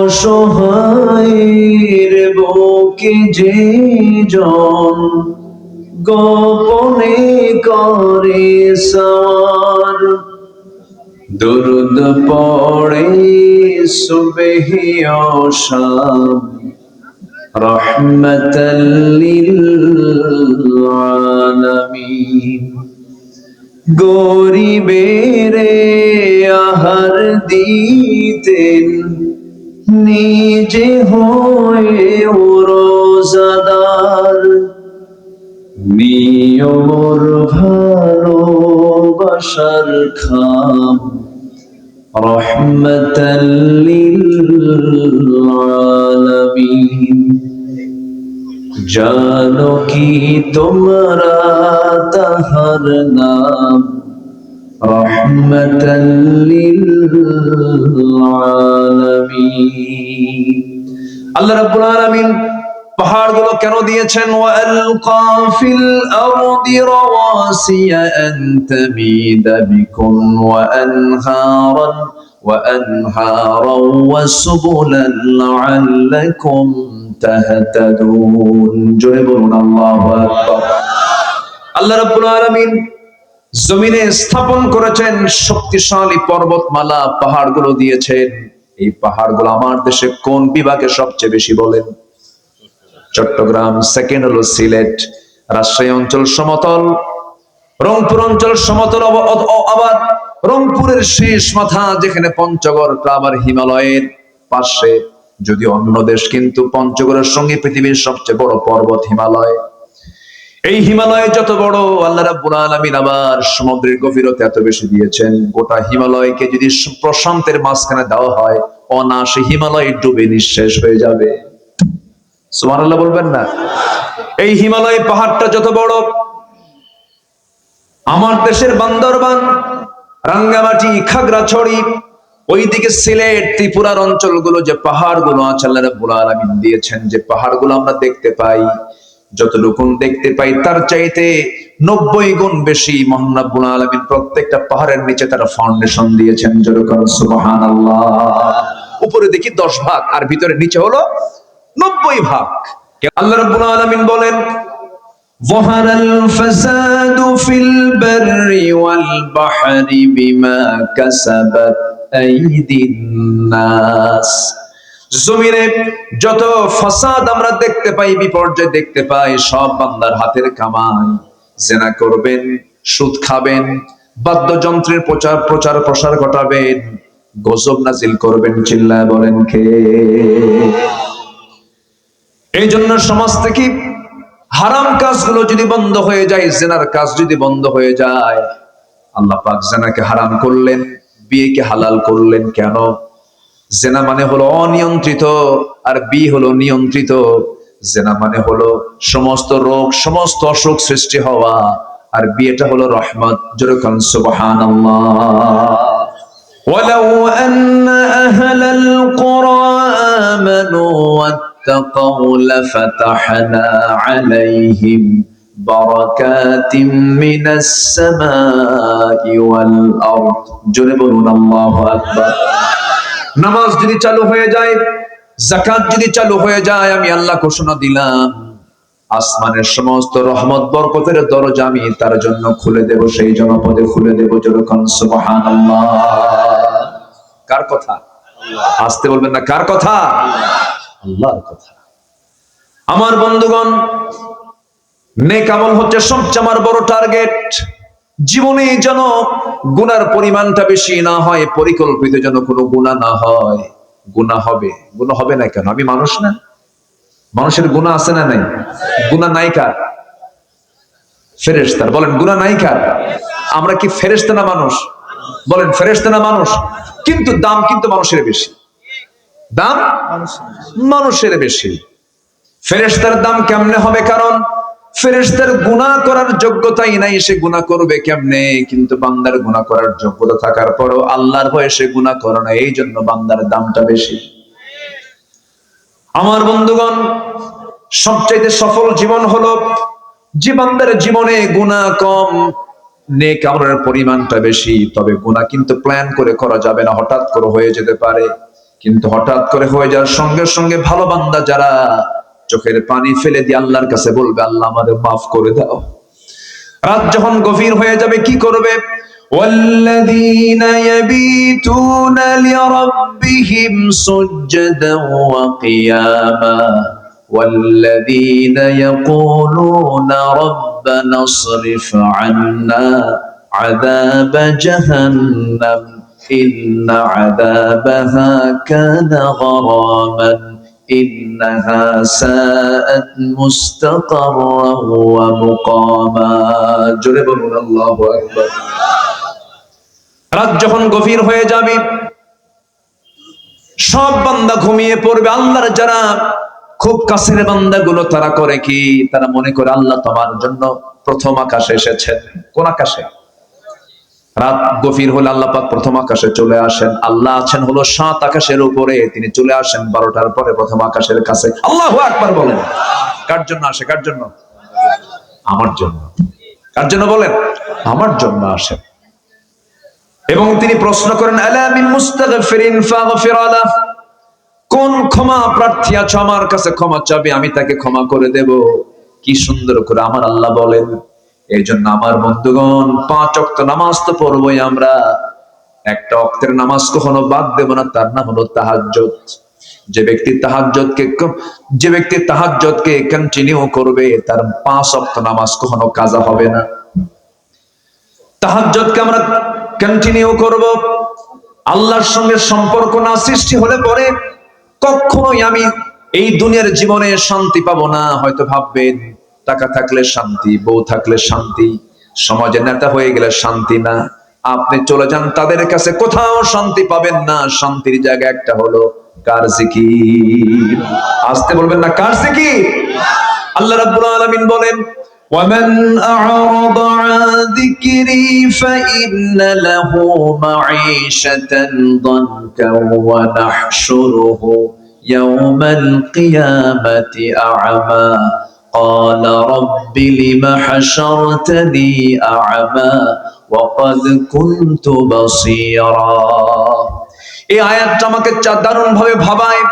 অসহায়ের বুকে যে জন গোপনে করে সার, দরুদ পড়ে সুবহি ও শাম, রহমাতাল লিল আলামিন। গরিবেরে আহার দিতেন, নিজে হয়ে রোজাদার, নিয়মর ভালোবাসার খাম, রহমাতাল লিল আলামিন। জানো কি তোমরা তাহার নাম, রহমাতাল লিল আলামিন। আল্লাহ রাব্বুল আলামিন পাহাড়গুলো কেন দিয়েছেন? ওয়ালকা ফিল আরদি রাওয়াসিয়া আন তামিদা বিকুম وأنهارا وسبلا لعلكم تهتدون। জোরে বলুন আল্লাহু আকবার। আল্লাহ রাব্বুল আলামিন জমিনে স্থাপন করেছেন শক্তিশালী পর্বতমালা, পাহাড়গুলো দিয়েছেন। এই পাহাড়গুলো আমার দেশে কোন বিভাগে সবচেয়ে বেশি বলেন? চট্টগ্রাম, সেকেন্ড হলো সিলেট, রাজশাহী অঞ্চল সমতল, রংপুর অঞ্চল সমতল। আবার রংপুরের শেষ মাথা যেখানে পঞ্চগড়, আবার হিমালয়ের পাশে, যদি অন্য দেশ, কিন্তু পঞ্চগড়ের সঙ্গে পৃথিবীর সবচেয়ে বড় পর্বত হিমালয়। এই হিমালয় যত বড়, আল্লাহ রাব্বুল আলামিন আবার সমুদ্রের গভীরতা এত বেশি দিয়েছেন। গোটা হিমালয়কে যদি প্রশান্তের মাঝখানে দেওয়া হয়, অনায়াসে হিমালয় ডুবে নিঃশেষ হয়ে যাবে। সুবহানাল্লাহ বলবেন না? এই হিমালয় পাহাড়টা যত বড়, আমার দেশের বান্দরবান, রাঙ্গামাটি, খাগড়াছড়ি, ওইদিকে সিলেট, ত্রিপুরার অঞ্চলগুলো, যে পাহাড়গুলো আছে আল্লাহ রাব্বুল আলামিন দিয়েছেন, যে পাহাড়গুলো আমরা দেখতে পাই, যতটুকু দেখতে পাই তার চাইতে 90 গুণ বেশি মহান রাব্বুল আলামিন প্রত্যেকটা পাহাড়ের নিচে তারা ফাউন্ডেশন দিয়েছেন। যেরকম সুবহানাল্লাহ। উপরে দেখি 10 ভাগ, আর ভিতরে নিচে হলো 90 ভাগ। আল্লাহ রাব্বুল আলামিন বলেন, ظهر الفساد في البر والبحر بما كسبت أيدي الناس। জমিনে যত ফাসাদ আমরা দেখতে পাই, বিপর্যয় দেখতে পাই, সব বান্দার হাতের কামাই। জিনা করবেন, সুদ খাবেন, বাদ্যযন্ত্রের প্রচার প্রসার ঘটাবেন, গজব নাজিল করবেন, চিল্লায় বলেন কে? এই জন্য সমাজ থেকে হারাম কাজগুলো যদি বন্ধ হয়ে যায়, জিনার কাজ যদি বন্ধ হয়ে যায়, আল্লাহ পাক জিনাকে হারাম করলেন, বিয়েকে হালাল করলেন। কেন? জিনা মানে হলো অনিয়ন্ত্রিত, আর বিয়ে হলো নিয়ন্ত্রিত। জিনা মানে হলো সমস্ত রোগ, সমস্ত অসুখ সৃষ্টি হওয়া, আর বিয়েটা হলো রহমত। যেরকম সুবহানাল্লাহ। ওয়ালাউ আন্না আহলাল কুরা আমানু واتقوا لفتحنا عليهم بركات من السماء والأرض। জোরে বলুন আল্লাহু আকবার। নামাজ যদি চালু হয়ে যায়, যাকাত যদি চালু হয়ে যায়, আমি আল্লাহ ঘোষণা দিলাম, আসমানের সমস্ত রহমত বরকতের দরজা আমি তার জন্য খুলে দেব, সেই জনপদে খুলে দেব। যেরকম সুবহানাল্লাহ। কার কথা? আসতে বলবেন না, কার কথা? আল্লাহর কথা। আমার বন্ধুগণ, নেক আমল হচ্ছে সবচেয়ে আমার বড় টার্গেট। জীবনে যেন গুনার পরিমাণটা বেশি না হয়, পরিকল্পিত যেন কোনো গুনাহ না হয়। গুনাহ হবে না কেন? আমি মানুষ না? মানুষের গুনাহ আছে না নাই? গুনাহ নাই কার? ফেরেশতার। বলেন গুনাহ নাই কার? আমরা কি ফেরেশতা না মানুষ? বলেন ফেরেশতা না মানুষ? কিন্তু দাম কিন্তু মানুষের বেশি। দাম মানুষের বেশি। ফেরেশতার দাম কেমনে হবে? কারণ ফেরেশতার গুনাহ করার যোগ্যতাই নাই, সে গুনাহ করবে কেমনে? কিন্তু বান্দার গুনাহ করার যোগ্যতা থাকার পরও আল্লাহর ভয়ে সে গুনাহ করে না, এই জন্য বান্দার দামটা বেশি। আমার বন্ধুগণ, সবচাইতে সফল জীবন হলো যে বান্দার জীবনে গুনাহ কম, নেক আমলের পরিমাণটা বেশি। তবে গুনাহ কিন্তু প্ল্যান করে করা যাবে না, হঠাৎ করে হয়ে যেতে পারে। কিন্তু হঠাৎ করে হয়ে যাওয়ার সঙ্গে সঙ্গে ভালো বান্দা যারা চোখের পানি ফেলে দিয়ে আল্লাহর কাছে বলবে, আল্লাহ আমাদের মাফ করে দাও। রাত যখন গভীর হয়ে যাবে কি করবে? والذين يبيتون لربهم سجدا وقياما والذين يقولون ربنا اصرف عنا عذاب جهنم إن عذابها كان غراما إنها ساءت مستقرا ومقاما জোরে বলুন আল্লাহু আকবার। রাত যখন গভীর হয়ে যাবে সব বান্দা ঘুমিয়ে পড়বে। আল্লাহর যারা খুব কাছের বান্দাগুলো তারা করে কি, তারা মনে করে আল্লাহ তোমার জন্য প্রথম আকাশে এসেছেন। কোন আকাশে? রাত গভীর হলে আল্লাহ পাক প্রথম আকাশে চলে আসেন। আল্লাহ আছেন হলো 7 আকাশের উপরে, তিনি চলে আসেন 12টার পরে প্রথম আকাশের কাছে। আল্লাহু আকবার বলেন। কার জন্য আসে? কার জন্য? আমার জন্য। কার জন্য বলেন? আমার জন্য আসে। এবং তিনি প্রশ্ন করেন, আলা মিন মুস্তাগফিরিন ফাগফির আলাহ, কোন ক্ষমা প্রার্থী আছো আমার কাছে ক্ষমা চাবে, আমি তাকে ক্ষমা করে দেব। কি সুন্দর করে আমার আল্লাহ বলেন। এই জন্য আমার বন্ধুগণ 5 ওয়াক্ত নামাজ তো পড়বই আমরা, একটা ওয়াক্তের নামাজ কখনো বাদ দেব না, তার নাম হলো তাহাজ্জুদ। যে ব্যক্তি তাহাজ্জুদকে কন্টিনিউ করবে তার 5 ওয়াক্ত নামাজ কখনো কাজা হবে না। তাহাজ্জুদকে আমরা কন্টিনিউ করব। আল্লাহর সঙ্গে সম্পর্ক না সৃষ্টি হলে পরে কখনোই আমি এই দুনিয়ার জীবনে শান্তি পাবো না। হয়তো ভাববেন টাকা থাকলে শান্তি, বউ থাকলে শান্তি, সমাজের নেতা হয়ে গেলে শান্তি না। আপনি চলে যান তাদের কাছে, কোথাও শান্তি পাবেন না। শান্তির জায়গা একটা হলো কার জিকির। আসতে বলবেন না, কার জিকির। আল্লাহ রাব্বুল আলামিন বলেন, ومن أعرض عن ذكري فإن له معيشة ضنكا ونحشره يوم القيامة أعمى قال رب لم حشرتني أعمى وقد كنت بصيرا। এই আয়াতটা আমাকে দারুণ ভাবে ভাবায়।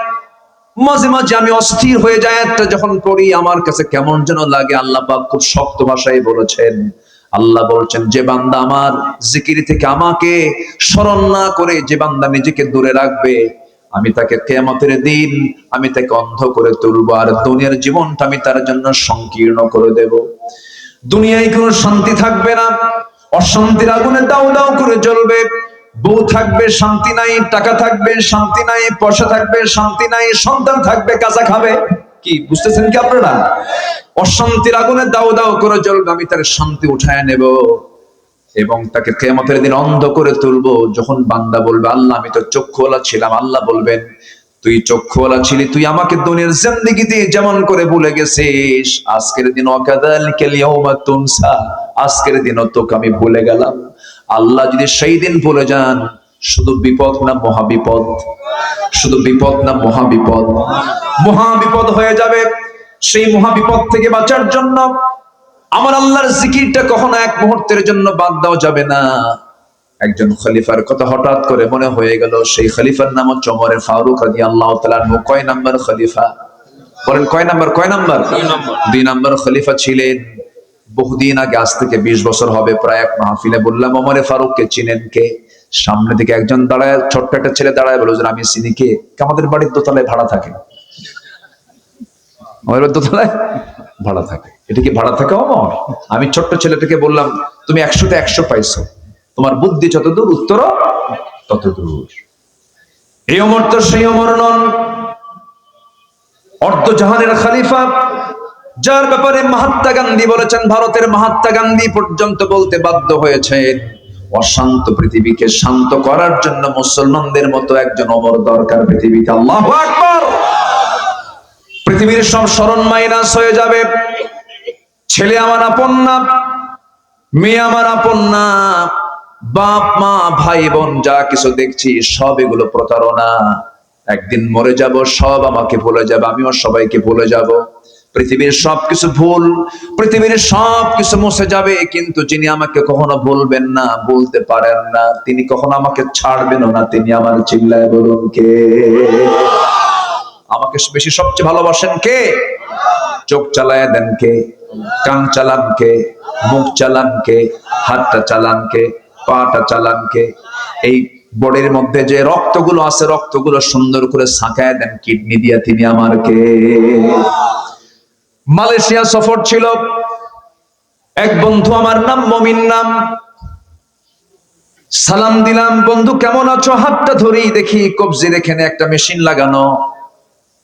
মাঝে মাঝে আমি অস্থির হয়ে যাই, একটা যখন পড়ি আমার কাছে কেমন যেন লাগে। আল্লাহ পাক খুব শক্ত ভাষায় বলেছেন। আল্লাহ বলছেন, যে বান্দা আমার জিকির থেকে আমাকে স্মরণ না করে যে বান্দা নিজেকে দূরে রাখবে, আমি তাকে কিয়ামতের দিন আমি তাকে অন্ধ করে তুলবো, আর দুনিয়ার জীবনটা আমি তার জন্য সংকীর্ণ করে দেব। দুনিয়ায় কোনো শান্তি থাকবে না, অশান্তির আগুনে দাউ দাউ করে জ্বলবে। বউ থাকবে শান্তি নাই, টাকা থাকবে শান্তি নাই, পয়সা থাকবে শান্তি নাই, সন্তান থাকবে কাঁচা খাবে। কি বুঝতেছেন কি আপনারা? অশান্তির আগুনে দাউ দাউ করে জ্বলবে, আমি তার শান্তি উঠায় নেব এবং তাকে কিয়ামতের দিন অন্ধ করে তুলবো। যখন বান্দা বলবে, আল্লাহ আমি তো চক্ষুওয়ালা ছিলাম, আল্লাহ বলবেন, তুই চক্ষুওয়ালা ছিলি, তুই আমাকে দুনিয়ার জিন্দেগিতে যেমন করে ভুলে গেছিস, আজকের দিন ওয়াকাযালিকাল ইয়াউমা তুনসা, আজকের দিনও তোকে আমি ভুলে গেলাম। আল্লাহ যদি সেই দিন ভুলে যান, শুধু বিপদ না মহাবিপদ, শুধু বিপদ না মহাবিপদ, মহাবিপদ হয়ে যাবে। সেই মহাবিপদ থেকে বাঁচার জন্য আমার আল্লাহর জিকিরটা কখনো এক মুহূর্তের জন্য বাদ দেওয়া যাবে না। একজন খলিফার কথা হঠাৎ করে মনে হয়ে গেল। সেই খলিফার নাম হচ্ছে ওমর ফারুক রাদিয়াল্লাহু তাআলা আনহু। কয় নাম্বার খলিফা? বলেন কয় নাম্বার? কয় নাম্বার? 2 নাম্বার খলিফা ছিলেন। বহুদিন আগে, আজ থেকে 20 বছর হবে প্রায়, এক মাহফিলে বললাম, ওমর ফারুককে চিনেন কে? সামনে থেকে একজন দাঁড়ায়, ছোট্ট একটা ছেলে দাঁড়ায় বলে, আমি চিনি। কে? আমাদের বাড়ির দোতলায় ভাড়া থাকে। আমাদের দোতলায় ভাড়া থাকে। এটা কি ভাড়া থাকে ওমর? আমি ছোট্ট ছেলেটাকে বললাম, তুমি 100তে 100 পাইছো, তোমার বুদ্ধি যতদূর উত্তর ততদূর। এই ওমর তো সেই ওমর নন, অর্ধজাহানের খলিফা, যার ব্যাপারে মহাত্মা গান্ধী বলেছেন, ভারতের মহাত্মা গান্ধী পর্যন্ত বলতে বাধ্য হয়েছে, অশান্ত পৃথিবীকে শান্ত করার জন্য মুসলমানদের মতো একজন ওমর দরকার পৃথিবীতে। আল্লাহু আকবার। পৃথিবীর সব শরণ মাইনাস হয়ে যাবে। ছেলে আমার আপন না, মেয়ে আমার আপন না, বাপ মা ভাই বোন যা কিছু দেখছি সব এগুলো প্রতারণা। একদিন মরে যাব, সব আমাকে ভুলে যাবে, আমিও সবাইকে ভুলে যাব। পৃথিবীর সবকিছু ভুল, পৃথিবীর সবকিছু মুছে যাবে, কিন্তু যিনি আমাকে কখনো ভুলবেন না, ভুলতে পারেন না, তিনি কখনো আমাকে ছাড়বেন না, তিনি আমার, চিল্লায় বলুন কে? আমাকে বেশি সবচেয়ে ভালোবাসেন কে? চোখ চালায় দেন কে? কান চালান কে? মুখ চালান কে? হাতটা চালান কে? পাটা চালান কে? এই বডির মধ্যে যে রক্তগুলো আছে, রক্তগুলো সুন্দর করে ছাঁকায় দেন কিডনি দিয়া, তিনি আমার কে? মালয়েশিয়া সফর ছিল, এক বন্ধু আমার, নাম মমিন নাম, সালাম দিলাম, বন্ধু কেমন আছো? হাতটা ধরেই দেখি কবজির এখানে একটা মেশিন লাগানো।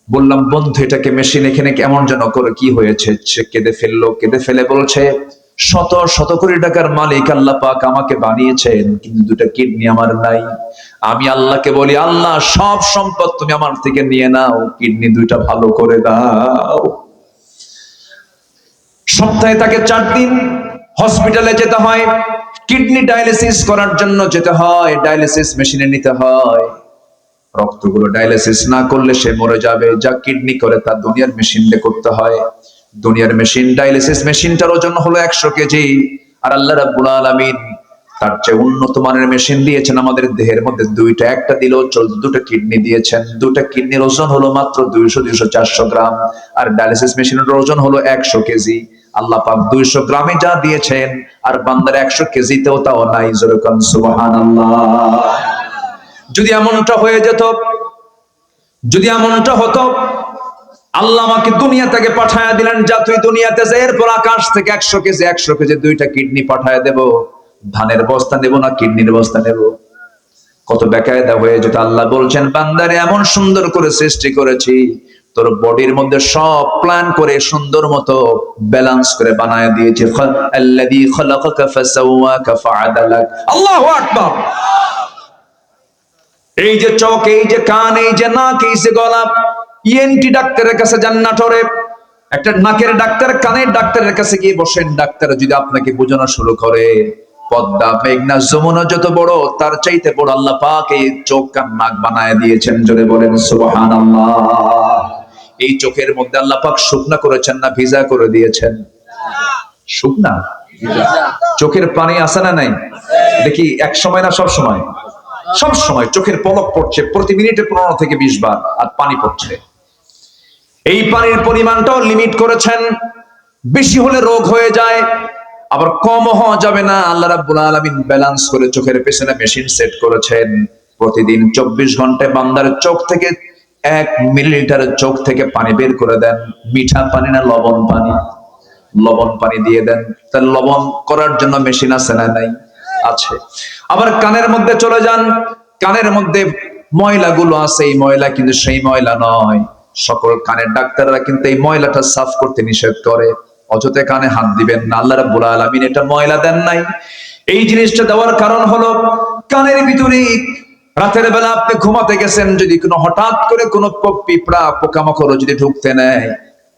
বললাম, বন্ধু এটাকে মেশিন এখানে কেমন যেন করে, কি হয়েছে? সে কেঁদে ফেললো, কেঁদে ফেলে বলছে, শত শত কোটি টাকার মালিক আল্লাহ পাক আমাকে বানিয়েছেন, কিন্তু দুটা কিডনি আমার নাই। আমি আল্লাহকে বলি, আল্লাহ সব সম্পদ তুমি আমার থেকে নিয়ে নাও, কিডনি দুইটা ভালো করে দাও। সপ্তাহে তাকে 4 দিন হসপিটালে যেতে হয়, কিডনি ডায়ালিসিস করার জন্য যেতে হয়, ডায়ালিসিস মেশিনে নিতে হয়। রক্তগুলো ডায়ালিসিস না করলে সে মরে যাবে, যা কিডনি করে তার দুনিয়ার মেশিন দিয়ে করতে হয়। দুনিয়ার মেশিন, ডায়ালিসিস মেশিনটার ওজন হলো 100 কেজি। আর আল্লাহ রাব্বুল আলামিন তার চেয়ে উন্নত মানের মেশিন দিয়েছেন আমাদের দেহের মধ্যে দুইটা, একটা দিলেও চলতো, দুটো কিডনি দিয়েছেন। দুটো কিডনির ওজন হলো মাত্র 200-400 গ্রাম, আর ডায়ালিসিস মেশিনের ওজন হলো 100 কেজি। আল্লাহ পাক 200 গ্রামে যা দিয়েছেন, আর বান্দার 100 কেজিতেও তাও নাই। যেরকম সুবহানাল্লাহ। যদি এমনটা হয়ে যেত, যদি এমনটা হতো, আল্লাহ আমাকে দুনিয়া থেকে পাঠায়া দিলেন, যা তুই দুনিয়াতে যা, এরপর আকাশ থেকে 100 কেজি দুইটা কিডনি পাঠায়া দেব, ধানের বস্তা নেব না কিডনির বস্তা নেব? কত বেকায়দা হয়ে যেত। আল্লাহ বলছেন, বান্দারে এমন সুন্দর করে সৃষ্টি করেছি, তোর বডির মধ্যে সব প্ল্যান করে সুন্দর মতো ব্যালেন্স করে বানায় দিয়েছি। আল্লাযী খালাকাকা ফাসাওয়াকা ফাআদালাক। আল্লাহু আকবার। এই যে চোখ, এই যে কান, এই যে নাক, এই যে গলা, ইএনটি ডাক্তারের কাছে যান নাটোরে, একটা নাকের ডাক্তার, কানের ডাক্তারের কাছে গিয়ে বসেন। ডাক্তার যদি আপনাকে বোঝানো শুরু করে, পদ্মা, মেঘনা, যমুনা যত বড়, তার চাইতে বড় আল্লাহ পাক এই চোখ কান নাক বানায় দিয়েছেন। জোরে বলেন সুবহানাল্লাহ। এই চোখের মধ্যে আল্লাহ পাক শুকনা করেছেন না ভিজা করে দিয়েছেন? শুকনা, চোখের পানি আছে না নাই? দেখি এক সময় না সব সময়? সব সময় চোখের পলক পড়ছে, প্রতি মিনিটে 15 থেকে 20 বার, আর পানি পড়ছে। এই পানির পরিমাণটাও লিমিট করেছেন, বেশি হলে রোগ হয়ে যায়, আবার কম হওয়া যাবে না। আল্লাহ রাব্বুল আলামিন ব্যালেন্স করে চোখের পেছনে মেশিন সেট করেছেন। প্রতিদিন 24 ঘন্টায় বান্দার চোখ থেকে 1 মিলিলিটার চোখ থেকে পানি বের করে দেন। মিঠা পানি না লবণ পানি? লবণ পানি দিয়ে দেন। তাহলে লবণ করার জন্য মেশিন আছে না নাই? আছে। আবার কানের মধ্যে চলে যান, কানের মধ্যে ময়লাগুলো আছে, এই ময়লা কিন্তু সেই ময়লা নয়। সকল কানের ডাক্তাররা কিন্তু এই ময়লাটা সাফ করতে নিষেধ করে। অযথা কানে হাত দিবেন না, আল্লাহ রাব্বুল আলামিন এটা ময়লা দেন নাই। এই জিনিসটা দেওয়ার কারণ হলো, কানের ভিতরে রাতের বেলা আপনি ঘুমাতে গেছেন, যদি কোনো হঠাৎ করে কোনো পিঁপড়া, পোকামাকড় যদি ঢুকতে নেয়,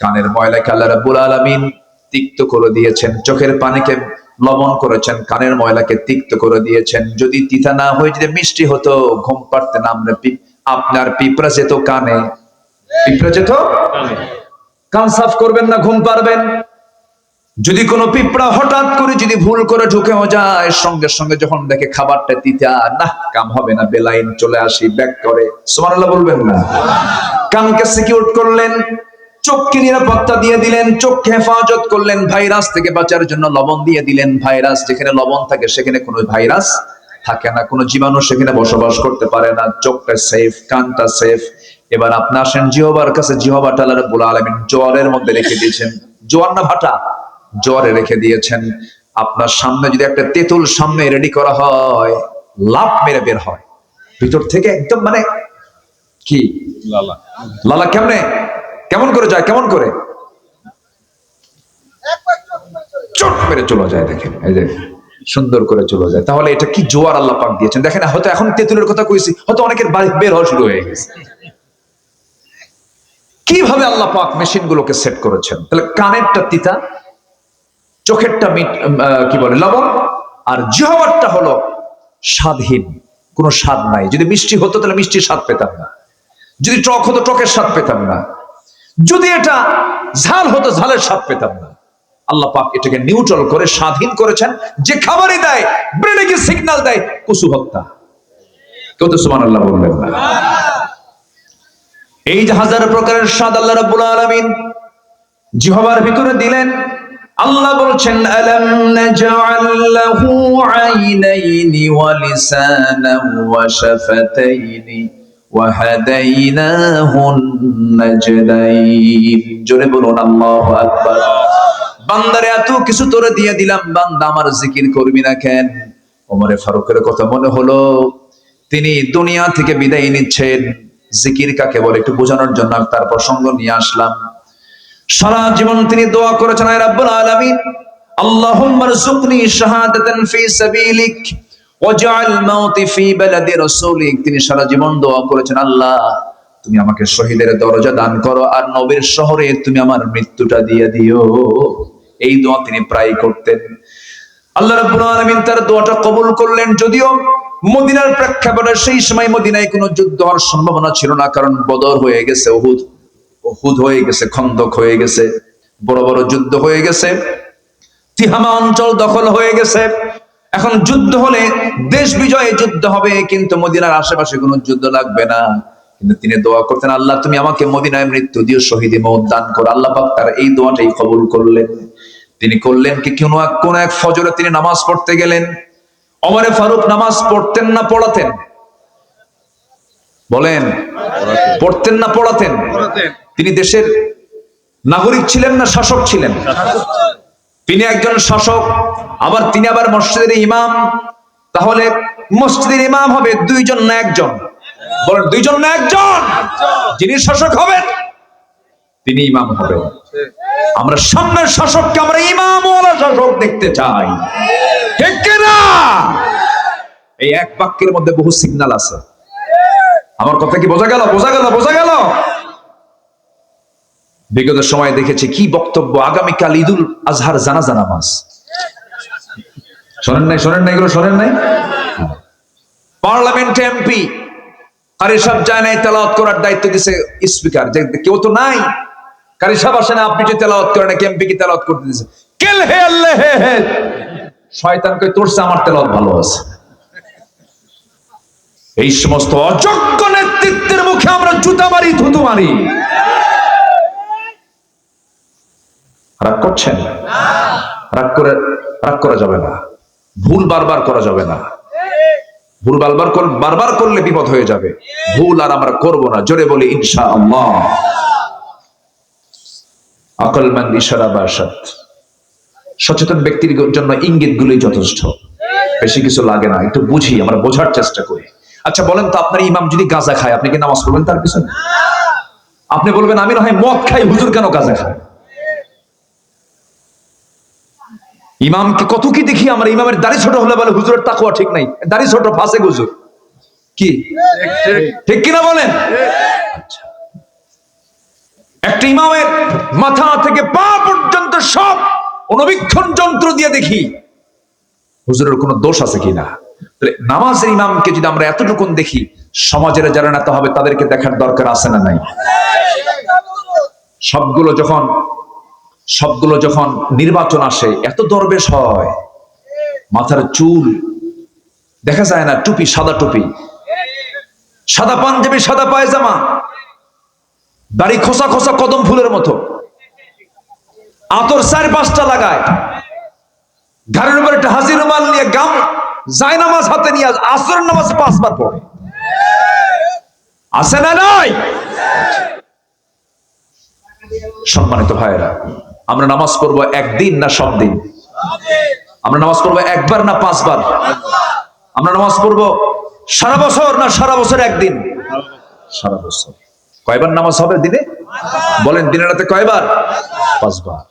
কানের ময়লাকে আল্লাহ রাব্বুল আলামিন তিক্ত করে দিয়েছেন। চোখের পানিকে লবণ করেছেন, কানের ময়লাকে তিক্ত করে দিয়েছেন। যদি তিতা না হয়ে যদি মিষ্টি হতো, ঘুম পারতেন আমরা, আপনার পিঁপড়া যেত কানে, পিঁপড়া যেত কান সাফ করবেন না, ঘুম পারবেন? যদি কোনো পিঁপড়া হঠাৎ করে যদি ভুল করে ঢুকেও যায়, সঙ্গে সঙ্গে যখন দেখে খাবারটা তিতা, না কাম হবে না, বেলাইন চলে আসি, ব্যাক করে। সুবহানাল্লাহ বলবেন না? কানকে সিকিউর করলেন, চোখকে নিরাপত্তা দিয়ে দিলেন, চোখকে হেফাজত করলেন, ভাইরাস থেকে বাঁচার জন্য লবণ দিয়ে দিলেন। ভাইরাস, যেখানে লবণ থাকে সেখানে কোনো ভাইরাস থাকে না, কোনো জীবাণু সেখানে বসবাস করতে পারে না। চোখটা সেফ, কানটা সেফ। এবার আপনি আসেন জিহ্বার কাছে। জিহ্বাটা আল্লাহ রাব্বুল আলামিন জোয়ারের মধ্যে রেখে দিয়েছেন। জোয়ার না ভাটা? জোয়ারে রেখে দিয়েছেন। আপনার সামনে যদি একটা তেঁতুল সামনে রেডি করা হয়, লাফ মেরে বের হয় ভিতর থেকে, একদম মানে কি লালা লালা। কেমনে, কেমন করে যায়, কেমন করে চট মেরে চলে যায়। দেখেন এই যে সুন্দর করে চলে যায়। তাহলে এটা কি জোয়ার আল্লাহ পাক দিয়েছেন। দেখেন, হয়তো এখন তেঁতুলের কথা কইছি, হয়তো অনেকের বাড়ি বের হওয়া শুরু হয়ে গেছে। কিভাবে আল্লাহ পাক মেশিন গুলোকে সেট করেছেন। তাহলে কানেরটা তিতা, চোখেরটা কি বলে লবণ, আর জিহ্বারটা হলো স্বাদহীন, কোনো স্বাদ নাই। যদি মিষ্টি হতো তাহলে মিষ্টির স্বাদ পেতাম না, যদি টক হতো টকের স্বাদ পেতাম না। যদি এটা ঝাল হতো ঝালের স্বাদ পেতাম না। আল্লাহ পাক এটাকে নিউট্রাল করে স্বাধীন করেছেন। যে খাবারই দেয় ব্রেনে কি সিগন্যাল দেয় কুসু হত্যা। কেউ তো সুবহানাল্লাহ বলবেন না। এই যে হাজার প্রকারের স্বাদ আল্লাহ রাব্বুল আলামিন জিহ্বার ভিতরে দিলেন। আল্লাহ বলছেন আলাম নাজআল লাহু আইনাইনি ওয়া লিসানান ওয়া শাফাতাইনি ওয়া হাদাইনাহুন নাজদাইন। জোরে বলুন আল্লাহু আকবার। বান্দারে এত কিছু তোরে দিয়ে দিলাম, বান্দা আমার জিকির করবি না কেন? ওমরে ফারুকের কথা মনে হলো, তিনি দুনিয়া থেকে বিদায় নিচ্ছেন। জিকির কাকে বলে একটু বোঝানোর জন্য তার প্রসঙ্গ নিয়ে আসলাম। সারা জীবন তিনি দোয়া করেছেন, আয় রাব্বুল আলামিন আল্লাহুম্মা রযুকনি শাহাদাতান ফি সাবিলিক ওয়াজআল মাউতি ফি বালাদি রাসূলিক। তিনি সারা জীবন দোয়া করেছেন, আল্লাহ তুমি আমাকে শহীদের দরজা দান করো, আর নবীর শহরে তুমি আমার মৃত্যুটা দিয়ে দিও। এই দোয়া তিনি প্রায় করতেন। আল্লাহ রাব্বুল আলামিন তার দোয়াটা কবুল করলেন। যদিও মদিনার প্রেক্ষাপটে সেই সময় মদিনায় কোনো যুদ্ধ হওয়ার সম্ভাবনা ছিল না, কারণ বদর হয়ে গেছে, উহুদ হয়ে গেছে, খন্দক হয়ে গেছে, বড় বড় যুদ্ধ হয়ে গেছে, তিহামা অঞ্চল দখল হয়ে গেছে। এখন যুদ্ধ হলে দেশ বিজয়ে যুদ্ধ হবে, কিন্তু মদিনার আশেপাশে কোনো যুদ্ধ লাগবে না। কিন্তু তিনি দোয়া করতেন, আল্লাহ তুমি আমাকে মদিনায় মৃত্যু দিও, শহীদে মওত দান করো। আল্লাহ পাক তার এই দোয়াটাই কবুল করলেন। তিনি করলেন কি, কোন এক ফজরে তিনি নামাজ পড়তে গেলেন। ওমরে ফারুক নামাজ পড়তেন না পড়াতেন? বলেন, পড়তেন না পড়াতেন? তিনি দেশের নাগরিক ছিলেন না শাসক ছিলেন? তিনি একজন শাসক, আবার তিনি আবার মসজিদের ইমাম। তাহলে মসজিদের ইমাম হবে দুইজন না একজন? বলেন, দুইজন না একজন? যিনি শাসক হবেন তিনি ইমাম হবেন। আমরা সামনের শাসককে আমরা ইমামওয়ালা শাসক দেখতে চাই, ঠিক কিনা? এই এক বাক্যের মধ্যে বহু সিগন্যাল আছে। আমার কথা কি বোঝা গেল? বোঝা গেল? বোঝা গেল? বিগত সময় দেখেছি কি বক্তব্য। আগামীকাল ঈদুল আজহার জানাজা নামাজ, শোনেন নাই? শোনেন নাই? এগুলো শোনেন নাই? পার্লামেন্ট এমপি কারি সাহেব যায় নাই, তেলাওয়াত করার দায়িত্ব দিছে স্পিকার। যে কেউ তো নাই, কারি সাহেব আসে না, আপনি যে তেলাওয়াত করেন, এমপি কি তেলাওয়াত করতে দিছে? কেল হে আল্লাহ হে হে, শয়তানকে তোরছে, আমার তেলাওয়াত ভালো আছে। এই সমস্ত অযোগ্য নেতৃত্বের মুখে আমরা জুতা মারি, থুতু মারি। রাগ করছেন? রাগ করা যাবে না। ভুল বারবার করা যাবে না। ভুল বারবার করলে বিপদ হয়ে যাবে। ভুল আর আমরা করব না। জোরে বলি ইনশাআল্লাহ। আকলমন্দ ইশারা বাসাত। সচেতন ব্যক্তির জন্য ইঙ্গিত গুলোই যথেষ্ট, বেশি কিছু লাগে না। একটু বুঝি, আমরা বোঝার চেষ্টা করি। আচ্ছা বলেন তো, আপনার ইমাম যদি গাঁজা খায়, আপনি কি নামাজ পড়বেন তার পিছনে? আপনি বলবেন আমি না হয় মদ খাই, হুজুর কেন গাঁজা খায়? ইমামকে কত কি দেখি আমরা, ইমামের দাড়ি ছোট হলে বলে হুজুরের তাকওয়া ঠিক নাই, দাড়ি ছোট ফাঁসে হুজুর। কি ঠিক কিনা বলেন? আচ্ছা, একটা ইমামের মাথা থেকে পা পর্যন্ত সব অনুবীক্ষণ যন্ত্র দিয়ে দেখি হুজুরের কোনো দোষ আছে কিনা। তাহলে নামাজের ইমামকে যদি আমরা এতটুকুন দেখি, সমাজের যারা নেতা হবে তাদেরকে দেখার দরকার আছে না নাই? সবগুলো যখন নির্বাচন আসে, এত দরবেশ হয়, মাথার চুল দেখা যায় না, টুপি সাদা টুপি, সাদা পাঞ্জাবি, সাদা পায়জামা, দাড়ি খোসা খোসা কদম ফুলের মতো, আতর 4-5টা লাগায়, ঘাড়ের উপর একটা হাজির রুমাল নিয়ে গাম যায় নামাজ হাতে নিয়ে আসরের নামাজ 5 বার পড়ে। আছে না নাই? সম্মানিত ভাইয়েরা, আমরা নামাজ পড়বো একদিন না সব দিন? আমরা নামাজ পড়বো একবার না 5 বার? আমরা নামাজ পড়বো সারা বছর না সারা বছর একদিন? সারা বছর। কয়বার নামাজ হবে দিনে? বলেন, দিনে রাতে কয়বার? 5 বার।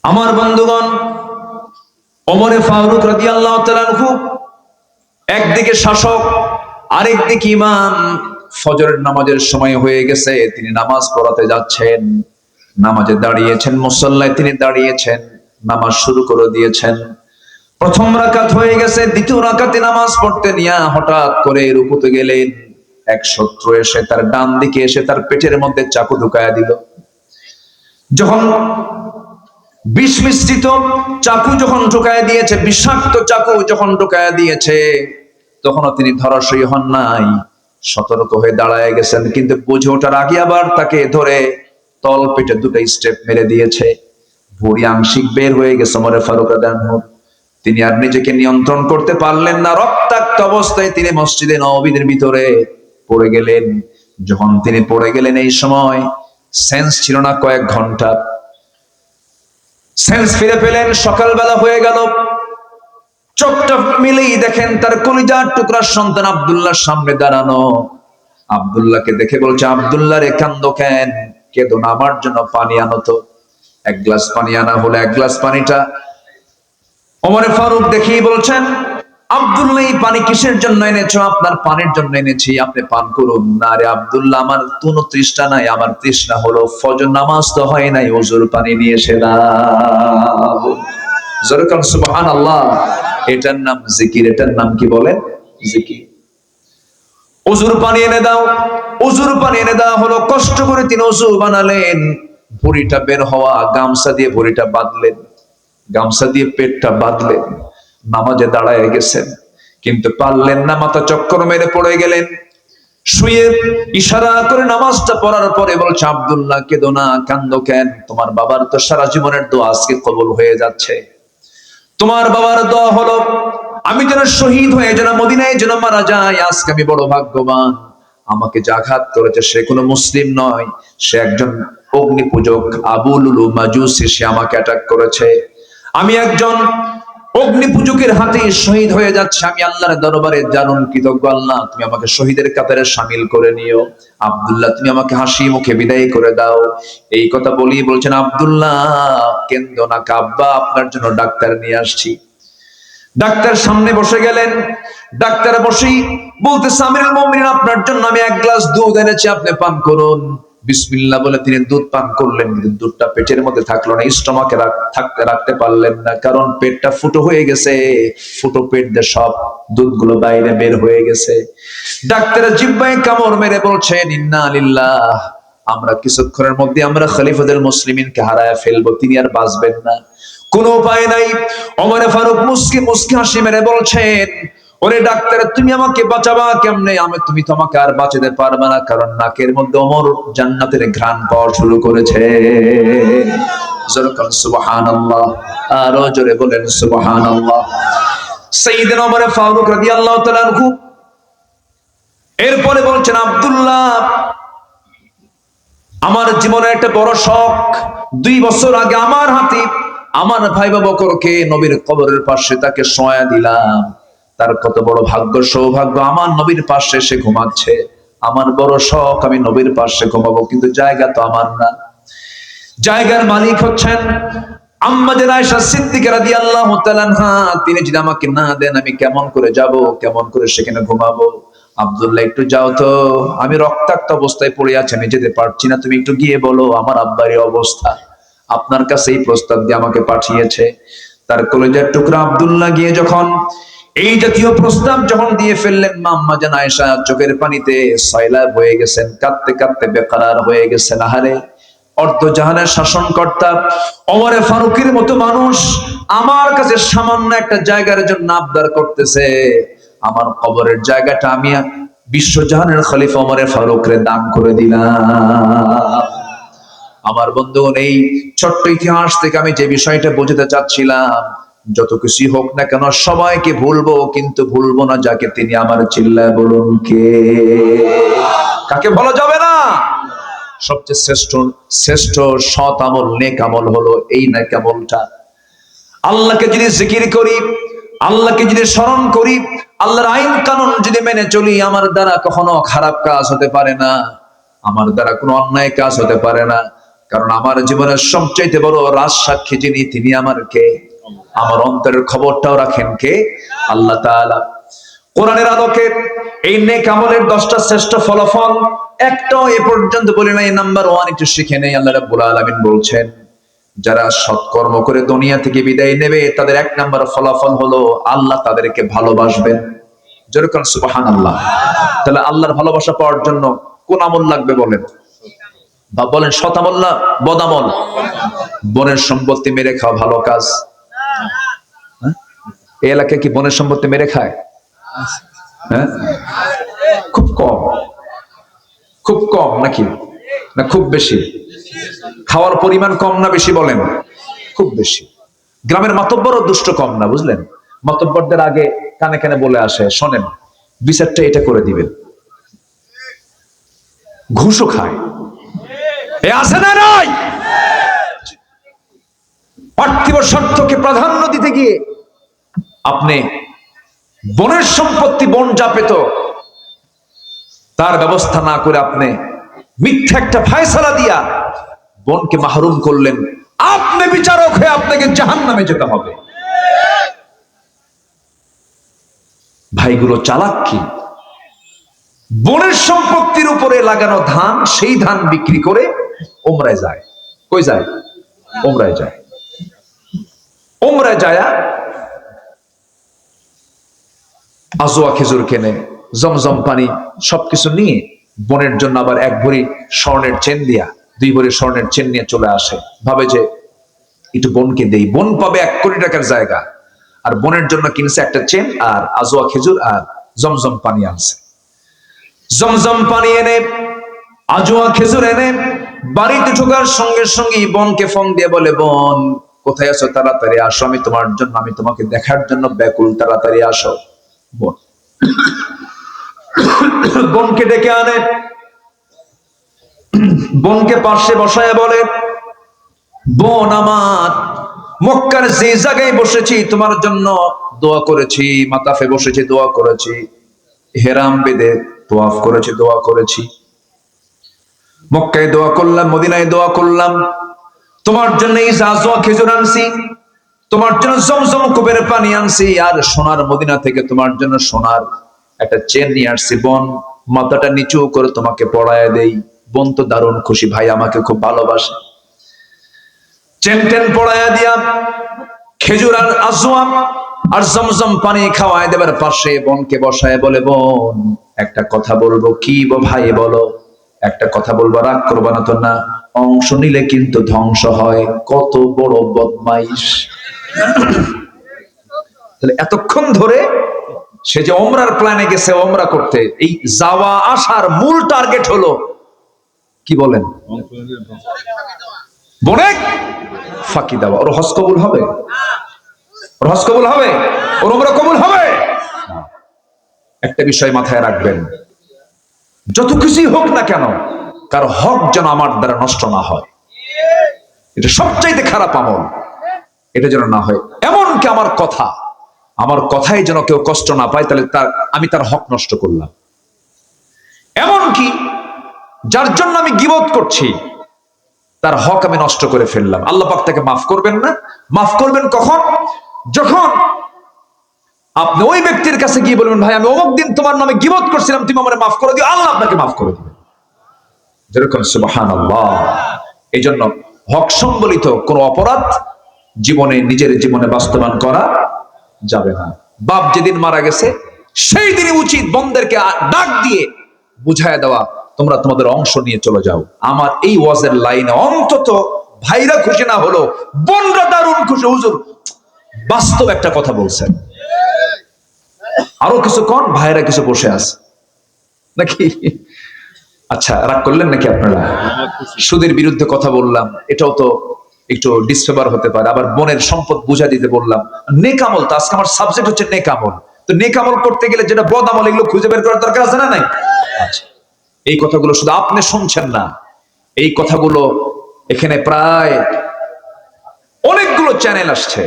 আমার বন্ধুগণ, ওমরে ফারুক রাদিয়াল্লাহু তাআলা আনহু একদিকে শাসক, আরেকদিকে ইমাম। ফজরের নামাজের সময় হয়ে গেছে, তিনি নামাজ পড়াতে যাচ্ছেন। নামাজে দাঁড়িয়েছেন, মুসল্লায় তিনি দাঁড়িয়েছেন, নামাজ শুরু করে দিয়েছেন। প্রথম রাকাত হয়ে গেছে, দ্বিতীয় রাকাতে নামাজ পড়তে নিয়ে হঠাৎ করে রুকুতে গেলেন। এক শত্রু এসে তার ডান দিকে এসে তার পেটের মধ্যে চাকু ঢুকায়া দিল। যখন বিষ মিশ্রিত চাকু যখন ঢুকায়া দিয়েছে, বিষাক্ত চাকু যখন ঢুকায়া দিয়েছে, তখনও তিনি ধরাশয়ী হন নাই, সতর্ক হয়ে দাঁড়ায় গেছেন। কিন্তু বুঝে ওঠার আগে আবার তাকে ধরে তল পেটে দুটো স্টেপ মেরে দিয়েছে। ভুঁড়ি আংশিক বের হয়ে গেছে ওমর ফারুক রাদিয়াল্লাহু আনহু। তিনি আর নিজেকে নিয়ন্ত্রণ করতে পারলেন না। রক্তাক্ত অবস্থায় তিনি মসজিদে নববীর ভিতরে পড়ে গেলেন। যখন তিনি পড়ে গেলেন, এই সময় সেন্স ছিল না কয়েক ঘন্টা। সেন্স ফিরে পেলেন, সকালবেলা হয়ে গেল। চোখটা মিলেই দেখেন তার কলিজার টুকরার সন্তান আব্দুল্লাহর সামনে দাঁড়ানো। আব্দুল্লাহকে দেখে বলছে, আব্দুল্লাহ রে কান্দো কেন? কেঁদো না, আমার জন্য পানি আনো তো। এক গ্লাস পানি আনা হলো। এক গ্লাস পানিটা ওমর ফারুক দেখেই বলছেন, আব্দুল্লাহ এই পানি কিসের জন্য এনেছো? আপনার পানির জন্য এনেছি, আপনি পান করুন। না রে আব্দুল্লাহ, আমার কোনো তৃষ্ণা নাই, আমার তৃষ্ণা হলো ফজর নামাজ তো হয় নাই, ওযুর পানি নিয়ে এসে দাও। যেরকম সুবহানাল্লাহ। এটার নাম জিকির। এটার নাম কি বলে? জিকির। ওযুর পানি এনে দাও। ওযুর পানি এনে দেওয়া হলো। কষ্ট করে তিনি ওযু বানালেন। ভুঁড়িটা বের হওয়া, গামছা দিয়ে ভুঁড়িটা বাঁধলেন, গামছা দিয়ে পেটটা বাঁধলেন। নামাজে দাঁড়ায় গেছেন, কিন্তু পারলেন না, মাথা চক্কর মেরে পড়ে গেলেন। শুয়ে ইশারা করে নামাজটা পড়ার পরে বলছে, আব্দুল্লাহ কেঁদো না, কান্দো কেন? তোমার বাবার তো সারা জীবনের দোয়া আজকে কবুল হয়ে যাচ্ছে। তোমার বাবার দোয়া হলো আমি যেন শহীদ হয়ে যেন মদিনায় যেন মারা যাই। আজকে আমি বড় ভাগ্যবান। আমাকে যে আঘাত করেছে সে কোনো মুসলিম নয়, সে একজন অগ্নি পূজক, আবু লুলু মাজুসি। সে আমাকে অ্যাটাক করেছে। আমি একজন অগ্নি পূজকের হাতে শহীদ হয়ে যাচ্ছে। আমি আল্লাহর দরবারে জানুন কৃতজ্ঞ। আল্লাহ, তুমি আমাকে শহীদের কাতারে শামিল করে নিও। আব্দুল্লাহ, তুমি আমাকে হাসি মুখে বিদায় করে দাও। এই কথা বলি বলছেন, আব্দুল্লাহ কেন্দ্র না কাব্বা, আপনার জন্য ডাক্তার নিয়ে আসছি। ডাক্তার সামনে বসে গেলেন। ডাক্তার বসেই বলতেছে, আমিরুল মুমিনিন, আপনার জন্য আমি এক গ্লাস দুধ এনেছি, আপনি পান করুন। বিসমিল্লাহ বলে তিনি দুধ পান করলেন, কিন্তু দুধটা পেটের মধ্যে থাকলো না, স্টমাকে রাখতে পারলেন না, কারণ পেটটা ফুটো হয়ে গেছে। ফুটো পেট দিয়ে সব দুধগুলো বাইরে বের হয়ে গেছে। ডাক্তারের জিহ্বায় কামড় মেরে বলছেন, ইন্না লিল্লাহ, আমরা কিছুক্ষণের মধ্যে আমরা খলিফাতুল মুসলিমিনকে হারায় ফেলবো, তিনি আর বাঁচবেন না। কোনো উপায় নাই। ওমর ফারুক মুস্কি মুস্কি হাসি মেরে বলছেন, ওরে ডাক্তার, তুমি আমাকে বাঁচাবা কেমনে? তুমি তো আমাকে আর বাঁচাতে পারবে না, কারণ নাকের মধ্যে ওমর জান্নাতের ঘ্রাণ পাওয়া শুরু করেছে। জোরে বলেন সুবহানাল্লাহ। আরো জোরে বলেন সুবহানাল্লাহ। সাইয়েদনা ওমর ফারুক রাদিয়াল্লাহু তাআলা আনহু এরপরে বলছেন, আব্দুল্লাহ, আমার জীবনের একটা বড় শখ। 2 বছর আগে আমার হাতে আমার ভাই বকরকে নবীর কবরের পাশে তাকে শোয়া দিলাম। তার কত বড় ভাগ্য, সৌভাগ্য, আমার নবীর পাশে সে ঘুমাচ্ছে। আমার বড় শখ, আমি নবীর পাশে ঘুমাবো, কিন্তু জায়গা তো আমার না। জায়গার মালিক হচ্ছেন আম্মা জান আয়েশা সিদ্দিকা রাদিয়াল্লাহু তাআলা আনহা। তিনি যদি আমাকে না দেন, আমি কেমন করে যাব, কেমন করে সেখানে ঘুমাবো? আব্দুল্লাহ, একটু যাও তো, আমি রক্তাক্ত অবস্থায় পড়ে আছি, আমি যেতে পারছি না, তুমি একটু গিয়ে বলো আমার আব্বার এই অবস্থা, আপনার কাছে এই প্রস্তাব দিয়ে আমাকে পাঠিয়েছে। তার কলেজের টুকরা আব্দুল্লাহ গিয়ে যখন এই জাতীয় প্রস্তাব যখন দিয়ে ফেললেন, আম্মা জান আয়েশা চোখের পানিতে সয়লাব হয়ে গেছেন, কাঁদতে কাঁদতে বেকারার হয়ে গেছেন। আহারে, অর্ধ জাহানের শাসনকর্তা ওমর ফারুকের মতো মানুষ আমার কাছে সামান্য একটা জায়গার জন্য আবদার করতেছে। আমার কবরের জায়গাটা আমি বিশ্বজাহানের খলিফা ওমর ফারুকরে দান করে দিলাম। আমার বন্ধুগণ, এই ছোট্ট ইতিহাস থেকে আমি যে বিষয়টা বোঝাতে চাচ্ছিলাম, যত কিছু হোক না কেন সবাইকে ভুলবো, কিন্তু ভুলবো না যাকে। তিনি আমার, চিল্লায় বলুন কে? কাকে বলা যাবে না? সবচেয়ে শ্রেষ্ঠ সৎ আমল, নেক আমল হলো এই নেক আমলটা। আল্লাহকে যদি জিকির করি, আল্লাহকে যদি স্মরণ করি, আল্লাহর আইন কানুন যদি মেনে চলি, আমার দ্বারা কখনো খারাপ কাজ হতে পারে না, আমার দ্বারা কোনো অন্যায় কাজ হতে পারে না। কারণ আমার জীবনের সবচাইতে বড় রাজ সাক্ষী যিনি, তিনি আমার কে? আমার অন্তরের খবরটাও রাখেন কে? আল্লাহ তাআলা। কোরআনের আলোকে এই নেক আমলের 10টা শ্রেষ্ঠ ফলাফল একটাও এ পর্যন্ত বলি নাই। নাম্বার 1 একটু শিখে নেই। আল্লাহ রাব্বুল আলামিন বলছেন, যারা সৎকর্ম করে দুনিয়া থেকে বিদায় নেবে, তাদের 1 নাম্বার ফলাফল হলো আল্লাহ তাদেরকে ভালোবাসবেন। যেরকম সুবহানাল্লাহ। তাহলে আল্লাহর ভালোবাসা পাওয়ার জন্য কোন আমল লাগবে বলেন? বা বলেন সৎ আমল না বদ আমল? বনের সম্পত্তি মেরে খাওয়া ভালো কাজ? হ্যাঁ? এই এলাকায় কি বনের সম্পত্তি মেরে খায়? হ্যাঁ, খুব কম। খুব কম নাকি না খুব বেশি? খাওয়ার পরিমাণ কম না বেশি বলেন? খুব বেশি। গ্রামের মাতব্বরও দুষ্ট কম না, বুঝলেন? মাতব্বরদের আগে কানে কানে বলে আসে, শোনেন বিচারটা এটা করে দিবেন। ঘুষও খায়, এ আছে না নাই? পার্থিব স্বার্থকে প্রাধান্য দিতে গিয়ে আপনি বনের সম্পত্তি বন যা পেত তার ব্যবস্থা না করে আপনি মিথ্যা একটা ফায়সালা দিয়া বনকে মাহরুম করলেন। আপনি বিচারক হয়ে আপনাকে জাহান্নামে যেতে হবে। ভাইগুলো চালাক কি? বনের সম্পত্তির উপরে লাগানো ধান, সেই ধান বিক্রি করে ওমরায় যায়। কই যায়? ওমরায় যায়। ওমরায় যায় আজোয়া খেজুর কেনে, জমজম পানি সবকিছু নিয়ে বনের জন্য আবার এক ভরি স্বর্ণের চেন দিয়া, 2 ভরি স্বর্ণের চেন নিয়ে চলে আসে। ভাবে যে একটু বনকে দেই, বন পাবে 1 কোটি টাকার জায়গা। আর বনের জন্য কিনছে একটা চেন আর আজোয়া খেজুর আর জমজম পানি আনছে। জমজম পানি এনে আজোয়া খেজুর এনে বাড়িতে ঢোকার সঙ্গে সঙ্গে বনকে ফোন দিয়ে বলে, বন কোথায় আছো? তাড়াতাড়ি আসো, আমি তোমার জন্য, আমি তোমাকে দেখার জন্য ব্যাকুল, তাড়াতাড়ি আসো। বন বনকে ডেকে আনে, বনকে পাশে বসায় বলে, বোন আমার, মক্কার যে জায়গায় বসেছি তোমার জন্য দোয়া করেছি, মাতাফে বসেছি দোয়া করেছি, হেরাম বেদে তোয়াফ করেছি দোয়া করেছি, মক্কায় দোয়া করলাম, মদিনায় দোয়া করলাম, তোমার জন্য এই আজওয়া খেজুর আনছি, তোমার জন্য জমজম কুবের পানি আনছি, আর সোনার মদিনা থেকে তোমার জন্য সোনার একটা চেন নিয়ে আসছি। বোন মাথাটা নিচু করে তোমাকে পড়ায় দেই। বোন তো দারুণ খুশি, ভাই আমাকে খুব ভালোবাসে। চেন টেন পড়ায়া দিয়া খেজুর আর আজওয়া আর জমজম পানি খাওয়ায় দেবার পাশে বোনকে বসায় বলে, বোন একটা কথা বলবো। কি ভাই বলো? একটা কথা বলবো, রাগ করবা না তো? না, অংশ নিলে কিন্তু ধ্বংস হয়। কত বড় বদমাইশ! তাহলে এতক্ষণ ধরে সে যে ওমরার প্ল্যানে গেছে ওমরা করতে, এই যাওয়া আসার মূল টার্গেট হলো কি বলেন? বনে ফাঁকি দেওয়া। ওর হজ কবুল হবে? ওর হজ কবুল হবে? ওর ওমরা কবুল হবে? একটা বিষয় মাথায় রাখবেন, যত কিছুই হোক না কেন কার হক যেন আমার দ্বারা নষ্ট না হয়। এটা সবচাইতে খারাপ আমল, এটা যেন না হয়। এমনকি আমার কথাই যেন কেউ কষ্ট না পায়, তাহলে আমি তার হক নষ্ট করলাম। এমনকি যার জন্য আমি গীবত করছি তার হক আমি নষ্ট করে ফেললাম। আল্লাহ পাক তাকে মাফ করবেন না। মাফ করবেন কখন? যখন আপনি ওই ব্যক্তির কাছে গিয়ে বলবেন, ভাই আমি অমুক দিন তোমার নামে গীবত করছিলাম, তুমি আমাকে মাফ করে দিও, আল্লাহ আপনাকে মাফ করে দিবেন। যেরকম সুবহানাল্লাহ। এই জন্য হক সম্বলিত কোন অপরাধ নিজের জীবনে বাস্তবায়ন করা যাবে না। বাপ যেদিন মারা গেছে সেই দিনই উচিত বোনদেরকে ডাক দিয়ে বুঝায় দেওয়া, তোমরা তোমাদের অংশ নিয়ে চলে যাও। আমার এই ওয়াজের লাইনে অন্তত ভাইরা খুশি না হলো বোনরা দারুণ খুশি। হুজুর বাস্তব একটা কথা বলছেন, আরো কিছু কোন ভাইরা কিছু বসে আছে নাকি? আচ্ছা, রাগ করলেন নাকি আপনারা? সুদের বিরুদ্ধে কথা বললাম, এটাও তো একটু ডিসফেভার হতে পারে। আবার বোনের সম্পদ বুঝা দিতে বললাম। নেক আমল, তো আজকে আমার সাবজেক্ট হচ্ছে নেক আমল। তো নেক আমল করতে গেলে যেটা বদ আমল, এগুলো খুঁজে বের করার দরকার আছে না নাই? আচ্ছা, এই কথাগুলো শুধু আপনি শুনছেন না, এই কথাগুলো এখানে প্রায় অনেকগুলো চ্যানেল আসছে।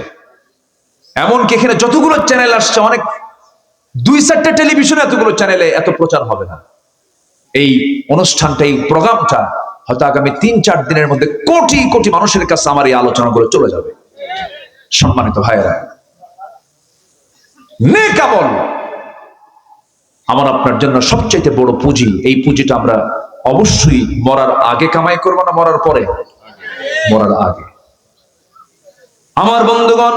এমনকি এখানে যতগুলো চ্যানেল আসছে, অনেক 2-4টে টেলিভিশনে এতগুলো চ্যানেলে এত প্রচার হবে না। এই অনুষ্ঠানটা, এই প্রোগ্রামটা হয়তো আগামী 3-4 দিনের মধ্যে কোটি কোটি মানুষের কাছে আমার এই আলোচনাগুলো চলে যাবে। সম্মানিত ভাইয়েরা, নেক আমল আমার আপনার জন্য সবচাইতে বড় পুঁজি। এই পুঁজিটা আমরা অবশ্যই মরার আগে কামাই করব না মরার পরে? মরার আগে। আমার বন্ধুগণ,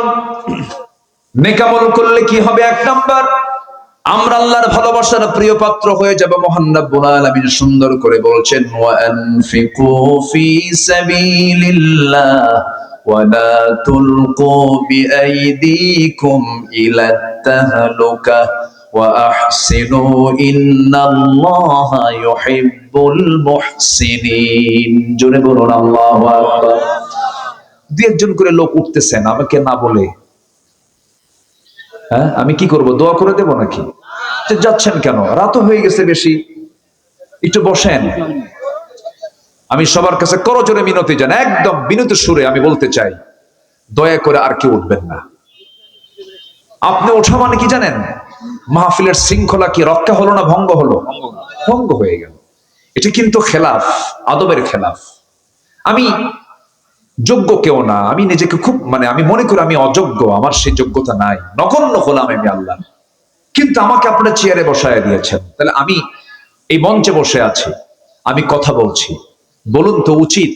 নেক আমল করলে কি হবে? 1 নাম্বার, আমরা আল্লাহর ভালোবাসার প্রিয় পাত্র হয়ে যাব। মহান রব্বুল আলামিন সুন্দর করে বলছেন, ওয়া আনফিকু ফি সাবিলিল্লাহ ওয়া লা তুলকু বিআইদিকুম ইলা তাহলুকা ওয়া আহসিনু ইন্নাল্লাহা ইউহিব্বুল মুহসিনিন। জোরে বলুন আল্লাহু আকবার। দুই একজন করে লোক উঠতেছেন আমাকে না বলে, হ্যাঁ আমি কি করব, দোয়া করে দেব নাকি? যাচ্ছেন কেন? রাতও হয়ে গেছে বেশি, একটু বসেন। আমি সবার কাছে করজোরে মিনতি জান, একদম বিনীত সুরে আমি বলতে চাই, দয়া করে আর কেউ উঠবেন না। আপনি ওঠা মানে কি জানেন? মাহফিলের শৃঙ্খলা কি রক্ষা হলো না ভঙ্গ হলো? ভঙ্গ হয়ে গেল। এটা কিন্তু খেলাফ, আদবের খেলাফ। আমি যোগ্য কেউ না, আমি নিজেকে খুব আমি মনে করি আমি অযোগ্য, আমার সেই যোগ্যতা নাই, নগণ্য হলাম আমি আল্লাহ। কিন্তু আমাকে আপনারা চেয়ারে বসায় দিয়েছেন, তাহলে আমি এই মঞ্চে বসে আছি, আমি কথা বলছি। বলুন তো উচিত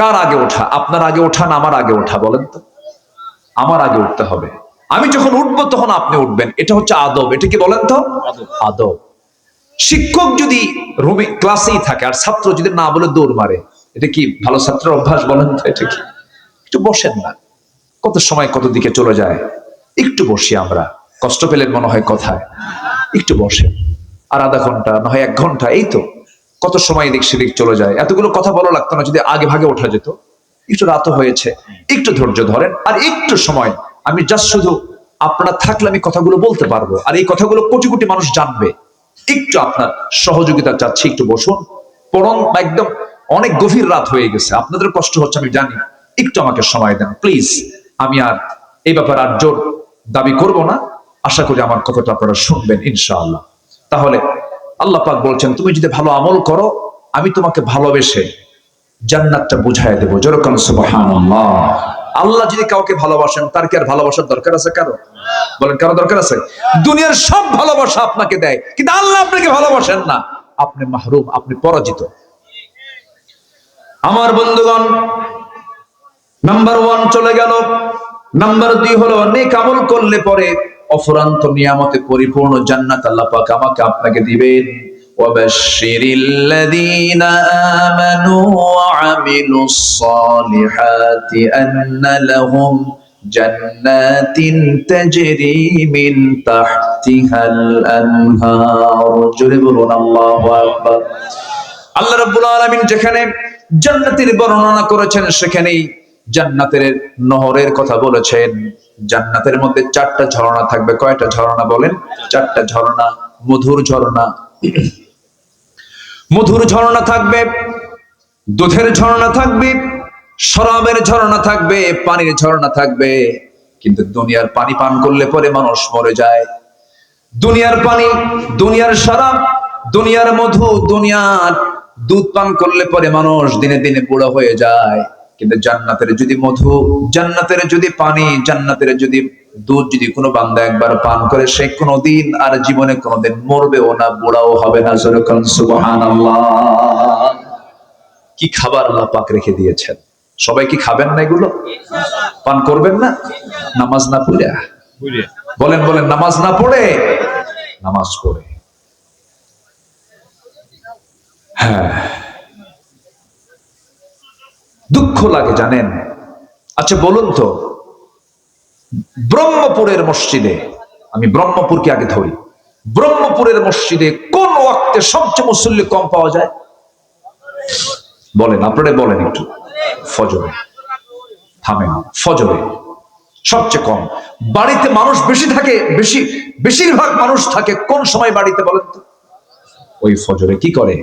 কার আগে ওঠা? আপনার আগে ওঠা না আমার আগে ওঠা? বলেন তো। আমার আগে উঠতে হবে। আমি যখন উঠবো তখন আপনি উঠবেন, এটা হচ্ছে আদব। এটা কি বলেন তো? আদব। শিক্ষক যদি রুমে ক্লাসেই থাকে আর ছাত্র যদি না বলে দৌড় মারে, এটা কি ভালো ছাত্রের অভ্যাস? বলেন তো এটা কি? একটু বসেন না, কত সময় কত দিকে চলে যায়। একটু বসি আমরা, কষ্ট পেলেন মনে হয় কথায়, একটু বসেন। আর আধা ঘন্টা না হয় 1 ঘন্টা, এই তো কত সময় এদিক সেদিক চলে যায়। এতগুলো কথা বলা লাগতো না যদি আগে ভাগে ওঠা যেত। একটু রাত হয়েছে, একটু ধৈর্য ধরেন আর একটু সময়। আমি জাস্ট শুধু আপনারা থাকলে আমি কথাগুলো বলতে পারবো, আর এই কথাগুলো কোটি কোটি মানুষ জানবে। একটু আপনার সহযোগিতা চাচ্ছি, একটু বসুন। পরম একদম অনেক গভীর রাত হয়ে গেছে, আপনাদের কষ্ট হচ্ছে আমি জানি, একটু আমাকে সময় দেন প্লিজ। আমি আর এই ব্যাপারে আর জোর দাবি করব না। আশা করি আমার কথাটা আপনারা শুনবেন ইনশাআল্লাহ। তাহলে আল্লাহ পাক বলছেন, তুমি যদি ভালো আমল করো আমি তোমাকে ভালোবেসে জান্নাতটা বুঝায় দেবো। যেরকম সুবহানাল্লাহ। আল্লাহ যদি কাউকে ভালোবাসেন, তার কি আর ভালোবাসার দরকার আছে কারো? বলেন, কারো দরকার আছে? দুনিয়ার সব ভালোবাসা আপনাকে দেয়, কিন্তু আল্লাহ আপনাকে ভালোবাসেন না, আপনি মাহরুম, আপনি পরাজিত। আমার বন্ধুগণ, নাম্বার 1 চলে গেল। নাম্বার 2 হলো নেক আমল করলে পরে অফুরন্ত নিয়ামতে পরিপূর্ণ জান্নাত আল্লাহ পাক আমাকে আপনাকে দিবেন। ওয়াবাশশিরিল লাযীনা আমানু ওয়া আমিলুস সালিহাতি আন্না লাহুম জান্নাতিন তাজরি মিন তাহতিহাল আনহার। জোরে বলুন আল্লাহু আকবার। আল্লাহ রাব্বুল আলামিন যেখানে জান্নাতের বর্ণনা করেছেন, সেখানেই জান্নাতের নহরের কথা বলেছেন। জান্নাতের মধ্যে 4টা ঝর্ণা থাকবে। কয়টা ঝর্ণা বলেন? 4টা ঝর্ণা। মধুর ঝর্ণা, মধুর ঝর্ণা থাকবে, দুধের ঝর্ণা থাকবে, শরাবের ঝর্ণা থাকবে, পানির ঝর্ণা থাকবে। কিন্তু দুনিয়ার পানি পান করলে পরে মানুষ মরে যায়। দুনিয়ার পানি, দুনিয়ার শরাব, দুনিয়ার মধু, দুনিয়ার দুধ পান করলে পরে মানুষ দিনে দিনে বুড়ো হয়ে যায়। কিন্তু জান্নাতের যদি মধু, জান্নাতের যদি পানি, জান্নাতের যদি দুধ যদি কোনো বান্দা একবার পান করে, সে কোনোদিন আর জীবনে কোনোদিন মরবেও না, বুড়াও হবে না। যেরকম সুবহানাল্লাহ। কি খাবার আল্লাহ পাক রেখে দিয়েছেন। সবাই কি খাবেন না এগুলো? পান করবেন না? নামাজ না পড়ে? বলেন বলেন, নামাজ না পড়ে? নামাজ পড়ে। হ্যাঁ, দুঃখ লাগে জানেন। আচ্ছা বলুন তো, ব্রহ্মপুরের মসজিদে, আমি ব্রহ্মপুরকে আগে ধরি, ব্রহ্মপুরের মসজিদে কোন ওয়াক্তে সবচেয়ে মুসল্লি কম পাওয়া যায়? বলেন, আপনারা বলেন একটু। ফজরে। থামেন, ফজরে সবচেয়ে কম। বাড়িতে মানুষ বেশি থাকে, বেশিরভাগ মানুষ থাকে কোন সময় বাড়িতে বলেন তো? ওই ফজরে। কি করে?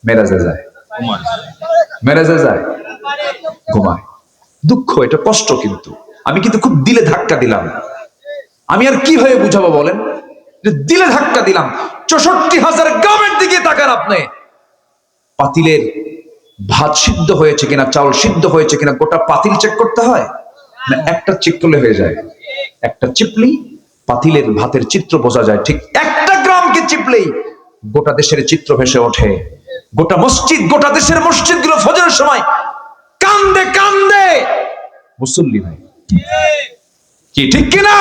মেরাজে যায়, মেরাজে যায়, ঘুমায়। দুঃখ, এটা কষ্ট। কিন্তু আমি কিন্তু খুব দিলে ধাক্কা দিলাম। আমি আর কিভাবে বুঝাবো বলেন? দিলে ধাক্কা দিলাম। 64,000 গ্রামের দিকে তাকান আপনি। পাতিলের ভাত সিদ্ধ হয়েছে কিনা, চাউল সিদ্ধ হয়েছে কিনা, গোটা পাতিল চেক করতে হয় না একটা চেক করলে হয়ে যায়? একটা চিপলি পাতিলের ভাতের চিত্র বোঝা যায়। ঠিক একটা গ্রামকে চিপলেই গোটা দেশের চিত্র ভেসে ওঠে। গোটা মসজিদ, গোটা দেশের মসজিদ গুলো ফজরের সময় কান্দে কান্দে, মুসল্লি নাই। কি ঠিক কিনা?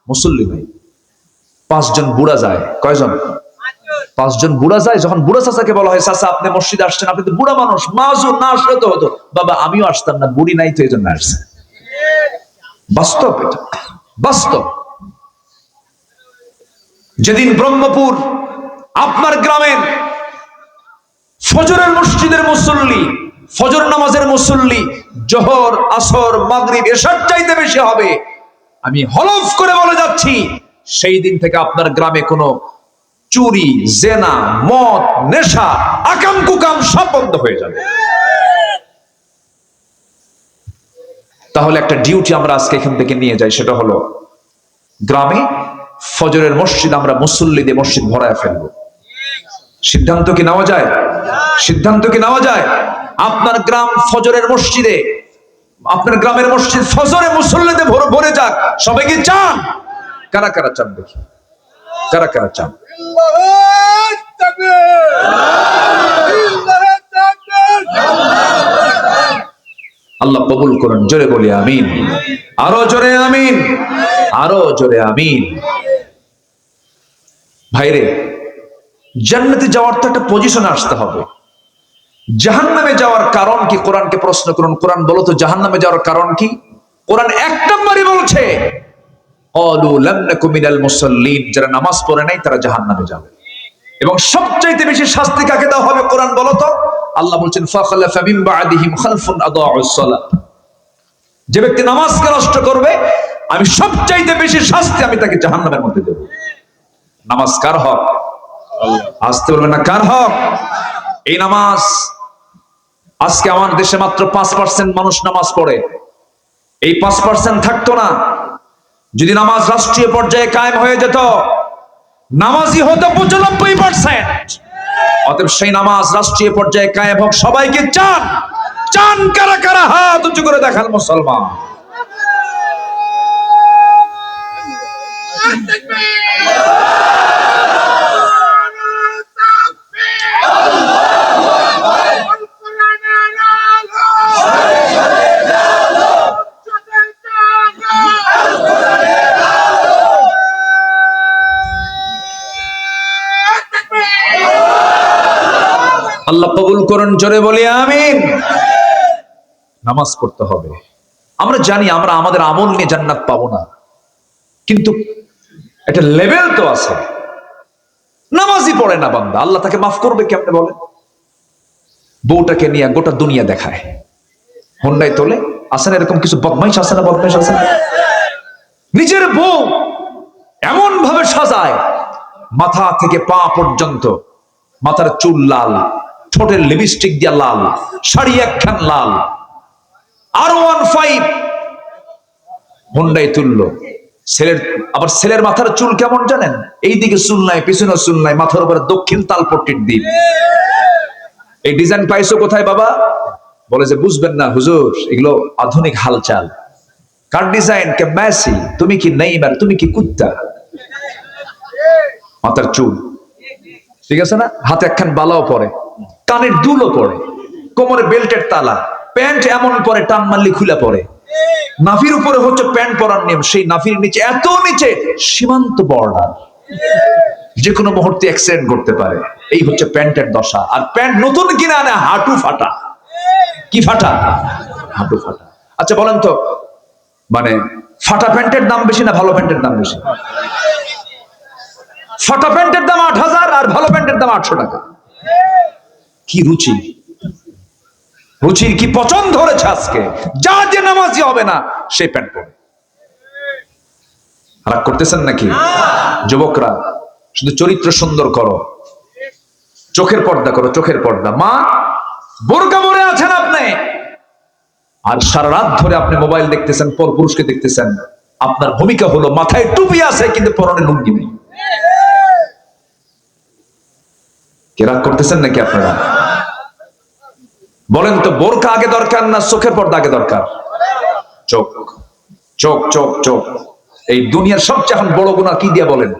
মুসল্লি নাই। 5 জন বুড়া যায়। কয়জন? 5 জন বুড়া যায়। যখন বুড়া চাচাকে বলা হয়, চাচা আপনি মসজিদে আসছেন, আপনি তো বুড়া মানুষ, মাজুর না আসলে তো হতো। বাবা আমিও আসতাম না, বুড়ি নাই তো এই জন্য আসছে। বাস্তব, এটা বাস্তব। যেদিন ব্রহ্মপুর আপনার গ্রামের ফজরের মসজিদের মুসল্লি, ফজর নামাজের মুসল্লি জোহর, আসর, মাগরিব, এশার চাইতে বেশি হবে, আমি হলফ করে বলে যাচ্ছি, সেই দিন থেকে আপনার গ্রামে কোনো চুরি, জেনা, মদ, নেশা, আকাম কুকাম সব বন্ধ হয়ে যাবে। তাহলে একটা ডিউটি আমরা আজকে এখান থেকে নিয়ে যাই, সেটা হলো গ্রামে ফজরের মসজিদ আমরা মুসল্লি দিয়ে মসজিদ ভরায় ফেলবো। সিদ্ধান্ত কি নেওয়া যায়? সিদ্ধান্ত কি নেওয়া যায়? আপনার গ্রাম ফজরের মসজিদে, আপনার গ্রামের মসজিদ ফজরে মুসল্লিতে ভরে যাক। সবাই কি চান? কারা কারা চান দেখি, কারা কারা চান? আল্লাহ কবুল করুন। জোরে বলি আমিন। আরো জোরে আমিন, আরো জোরে আমিন। ভাইরে, জান্নাতে যাওয়ার তো একটা পজিশনে আসতে হবে। জাহান্নামে যাওয়ার কারণ কি? কোরআনকে প্রশ্ন করুন, কোরআন বলো তো জাহান্নামে যাওয়ার কারণ কি? কোরআন 1 নম্বরই বলছে, ক্বালু লাম নাকু মিনাল মুসাল্লিন, যারা নামাজ পড়ে নাই তারা জাহান্নামে যাবে। এবং সবচাইতে বেশি শাস্তি কাকে দেওয়া হবে কোরআন বলো তো? আল্লাহ বলছেন, ফাখালাফা মিন বা'দিহিম খালফুন আদাউস সালাত। যে ব্যক্তি নামাজকে নষ্ট করবে, আমি সবচাইতে বেশি শাস্তি আমি তাকে জাহান্নামের মধ্যে দেব। নামাজ কার হক? আসতে বলবেন না, কার হক? এই নামাজ আজকে আমার দেশে মাত্র 5% মানুষ নামাজ পড়ে। এই 5% থাকতো না যদি নামাজ রাষ্ট্রীয় পর্যায়ে কায়েম হয়ে যেত। নামাজি হতো 95%। অতএব সেই নামাজ রাষ্ট্রীয় পর্যায়ে কায়েম হোক। সবাইকে চান? চান কারা কারা? হাত উঁচু করে দেখান মুসলমান। আল্লাহ কবুল করুন। জোরে বলি আমিন। নামাজ পড়তে হবে। আমরা জানি আমরা আমাদের আমল নিয়ে জান্নাত পাবো না, কিন্তু একটা লেভেল তো আছে। নামাজই পড়ে না বান্দা, আল্লাহ তাকে মাফ করবে কেমনে বলেন? বউটাকে নিয়ে গোটা দুনিয়া দেখায়, হোন্ডায় তোলে। আছে না এরকম কিছু বদমাইশ? আছে না বদমাইশ? আছে না? নিজের বউ এমন ভাবে সাজায়, মাথা থেকে পা পর্যন্ত, মাথার চুল লাল, ঠোঁটের লিপস্টিক দিয়া লাল, শাড়ি একখান লাল, আর 15 হোন্ডায় তুললো। আবার ছেলের মাথার চুল কেমন জানেন? এইদিকে চুল নাই, পিছনে চুল নাই, মাথার উপরে দক্ষিণ তালপট্টির দ্বীপ। এই ডিজাইন পাইছো কোথায় বাবা? বলে যে বুঝবেন না হুজুর, এগুলো আধুনিক হালচাল। কার ডিজাইন? কে মেসি? তুমি কি নেইমার? তুমি কি কুত্তা? মাথার চুল ঠিক আছে না? হাতে একখান বালাও পরে, কানের দুলও পরে, কোমরে বেল্টের তালা, প্যান্ট এমন পরে টান মারলি খুলে পড়ে। নাভির উপরে হচ্ছে প্যান্ট পরার নিয়ম, সেই নাভির নিচে, এত নিচে সীমান্ত বর্ডার, যে কোনো মুহূর্তে অ্যাক্সিডেন্ট করতে পারে। এই হচ্ছে প্যান্টের দশা। আর প্যান্ট নতুন কিনে আনে হাঁটু ফাটা। কি ফাটা? হাঁটু ফাটা। আচ্ছা বলেন তো, মানে ফাটা প্যান্টের দাম বেশি না ভালো প্যান্টের দাম বেশি? ফাটা প্যান্টের দাম 8000 আর ভালো প্যান্টের দাম 800 টাকা। কি রুচি! রুচির কি পছন্দ ধরেছে আজকে? যা যে নামাজি হবে না সেই প্যান্ট পরে। রাগ করতেছেন নাকি? যুবকরা শুধু চরিত্র সুন্দর করো, চোখের পর্দা করো, চোখের পর্দা। মা, বোরকা পরে আছেন আপনি, আর সারা রাত ধরে আপনি মোবাইল দেখতেছেন, পর পুরুষকে দেখতেছেন। আপনার ভূমিকা হলো মাথায় টুপি আছে কিন্তু পরনে লুঙ্গি নেই। কে রাগ করতেছেন নাকি আপনারা? বলেন তো, বোরকা আগে দরকার না চোখের পর্দা আগে দরকার? চোখ, চোখ, চোখ, চোখ। এই দুনিয়ার সবচেয়ে এখন বড় গুনাহ কি দিয়া বলেন?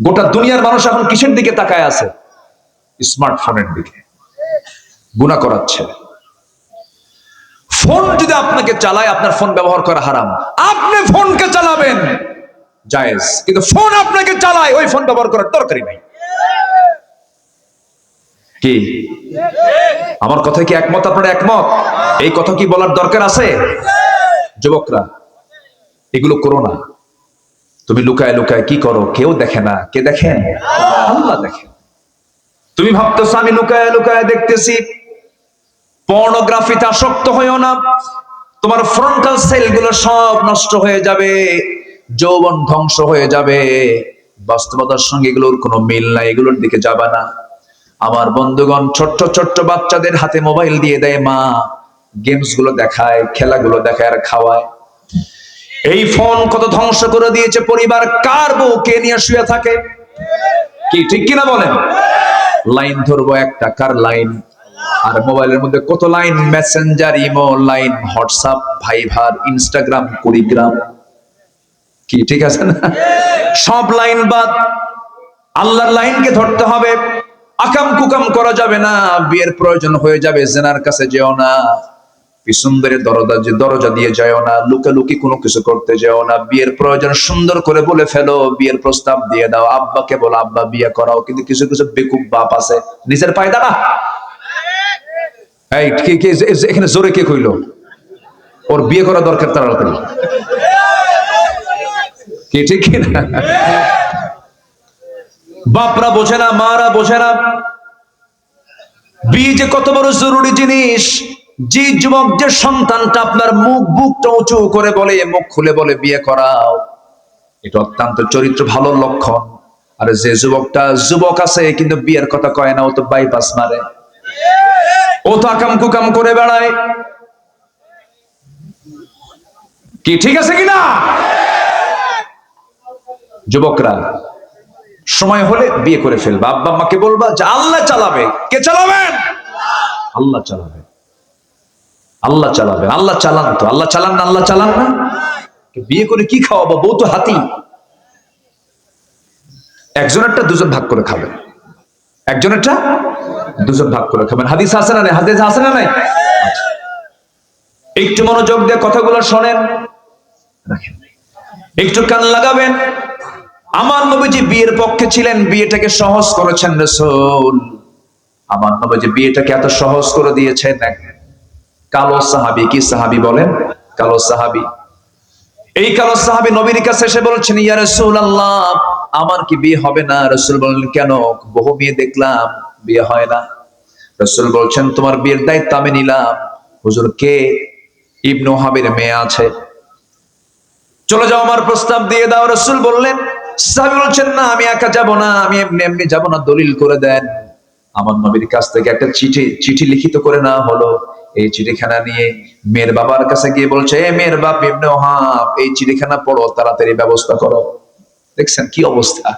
গোটা দুনিয়ার মানুষ এখন কিসের দিকে তাকায় আছে? স্মার্টফোনের দিকে। গুনাহ করাচ্ছে। ফোন যদি আপনাকে চালায়, আপনার ফোন ব্যবহার করা হারাম। আপনি ফোনকে চালাবেন, জায়েজ, কিন্তু ফোন আপনাকে চালায়, ওই ফোন ব্যবহার করার দরকারই নাই। কি আমার কথা কি একমত? আপনারা একমত? এই কথা কি বলার দরকার আছে? যুবকরা, এগুলো করো না। তুমি লুকায় লুকায় কি করো? কেউ দেখে না। কে দেখেন? আল্লাহ দেখেন। তুমি ভাবতেছো আমি লুকায় লুকায় দেখতেছি। পর্নোগ্রাফিতে আসক্ত হইও না। তোমার ফ্রন্টাল সেল গুলো সব নষ্ট হয়ে যাবে, যৌবন ধ্বংস হয়ে যাবে। বাস্তবতার সঙ্গে এগুলোর কোনো মিল নাই, এগুলোর দিকে যাবা না। আমার বন্ধুগণ, ছোট্ট ছোট্ট বাচ্চাদের হাতে মোবাইল দিয়ে দেয় মা, গেমস গুলো দেখায়, খেলাগুলো দেখায় আর খাওয়ায়। এই ফোন কত ধ্বংস করে দিয়েছে পরিবার। কার বউ কে নিয়ে শুয়ে থাকে? কি ঠিক কিনা বলেন? লাইন ধরবো একটা, কার লাইন? আর মোবাইলের মধ্যে কত Line, Messenger, Imo Line, WhatsApp, Viber, Instagram, Kurigram. কি ঠিক আছে না? সব লাইন বাদ, আল্লাহর লাইনকে ধরতে হবে। আকাম কুকাম করা যাবে না। বিয়ের প্রয়োজন হয়ে যাবে, জেনার কাছে যেও না। সুন্দরের দরজা দিয়ে যাও না। লুকালুকি কোনো কিছু করতে যাও না। বিয়ের প্রয়োজন সুন্দর করে বলে ফেলো, বিয়ের প্রস্তাব দিয়ে দাও। আব্বাকে বলো আব্বা বিয়ে করাও। কিন্তু কিছু কিছু বেকুব বাপ আছে, নিজের পায়ে দাঁড়া। এই এখানে জোরে কে কইলো ওর বিয়ে করা দরকার তাড়াতাড়ি? কি ঠিক কিনা? বাপরা বোঝে না, মারা বোঝে না বিয়ে যে কত বড় জরুরি জিনিস। যে যুবক, যে সন্তানটা আপনার বুকটা উঁচু করে বলে, মুখ খুলে বলে বিয়ে করাও, এটা অত্যন্ত চরিত্র ভালো লক্ষণ। আর যে যুবকটা যুবক আছে কিন্তু বিয়ের কথা কয় না, ও তো বাইপাস মারে, ও তো আকাম কুকাম করে বেড়ায়। কি ঠিক আছে কিনা? যুবকরা, সময় হলে বিয়ে করে ফেলবা। আব্বা আম্মাকে বলবা যে আল্লাহ চালাবে। কে চালাবেন? আল্লাহ চালাবে। আল্লাহ চালাবে। আল্লাহ চালান তো, আল্লাহ চালান না? আল্লাহ চালান না? বিয়ে করে কি খাওয়াবো? বউ তো হাতি। একজনেরটা দুজন ভাগ করে খাবেন, একজনেরটা দুজন ভাগ করে খাবেন। হাদিস আছে না নাই? হাদিস আছে না নাই? একটু মনোযোগ দিয়ে কথাগুলো শোনেন, রাখেন, একটু কান লাগাবেন। আমার নবীজি বিয়ের পক্ষে ছিলেন, বিয়েটাকে সহজ করেছেন রাসূল। আমার নবীজি বিয়েটাকে এত সহজ করে দিয়েছেন। কালো সাহাবী, কি সাহাবী বলেন? কালো সাহাবী। এই কালো সাহাবী নবীর কাছে এসে বলছেন, ইয়া রাসূলুল্লাহ, আমার কি বিয়ে হবে না? রাসূল বললেন, কেন? বহু বিয়ে দেখলাম, বিয়ে হয় না। রাসূল বলছেন, তোমার বিয়ের দায়িত্ব আমি নিলাম। হুজুর, কে? ইবনু ওহাবের মেয়ে আছে, চলে যাও, আমার প্রস্তাব দিয়ে দাও। রাসূল বললেন, সাহাবী বলছেন, না আমি একা যাব না, আমি এমনি এমনি যাব না, দলিল করে দেন। আমার নবীর কাছ থেকে একটা চিঠি লিখিত করে নেওয়া হলো। এই চিঠিখানা নিয়ে মেয়ের বাবার কাছে গিয়ে বলছে, এ মেয়ের বাপ ইবনে ওহাব, এই চিঠিখানা পড়ো, তাড়াতাড়ি ব্যবস্থা করো। দেখছেন কি অবস্থা?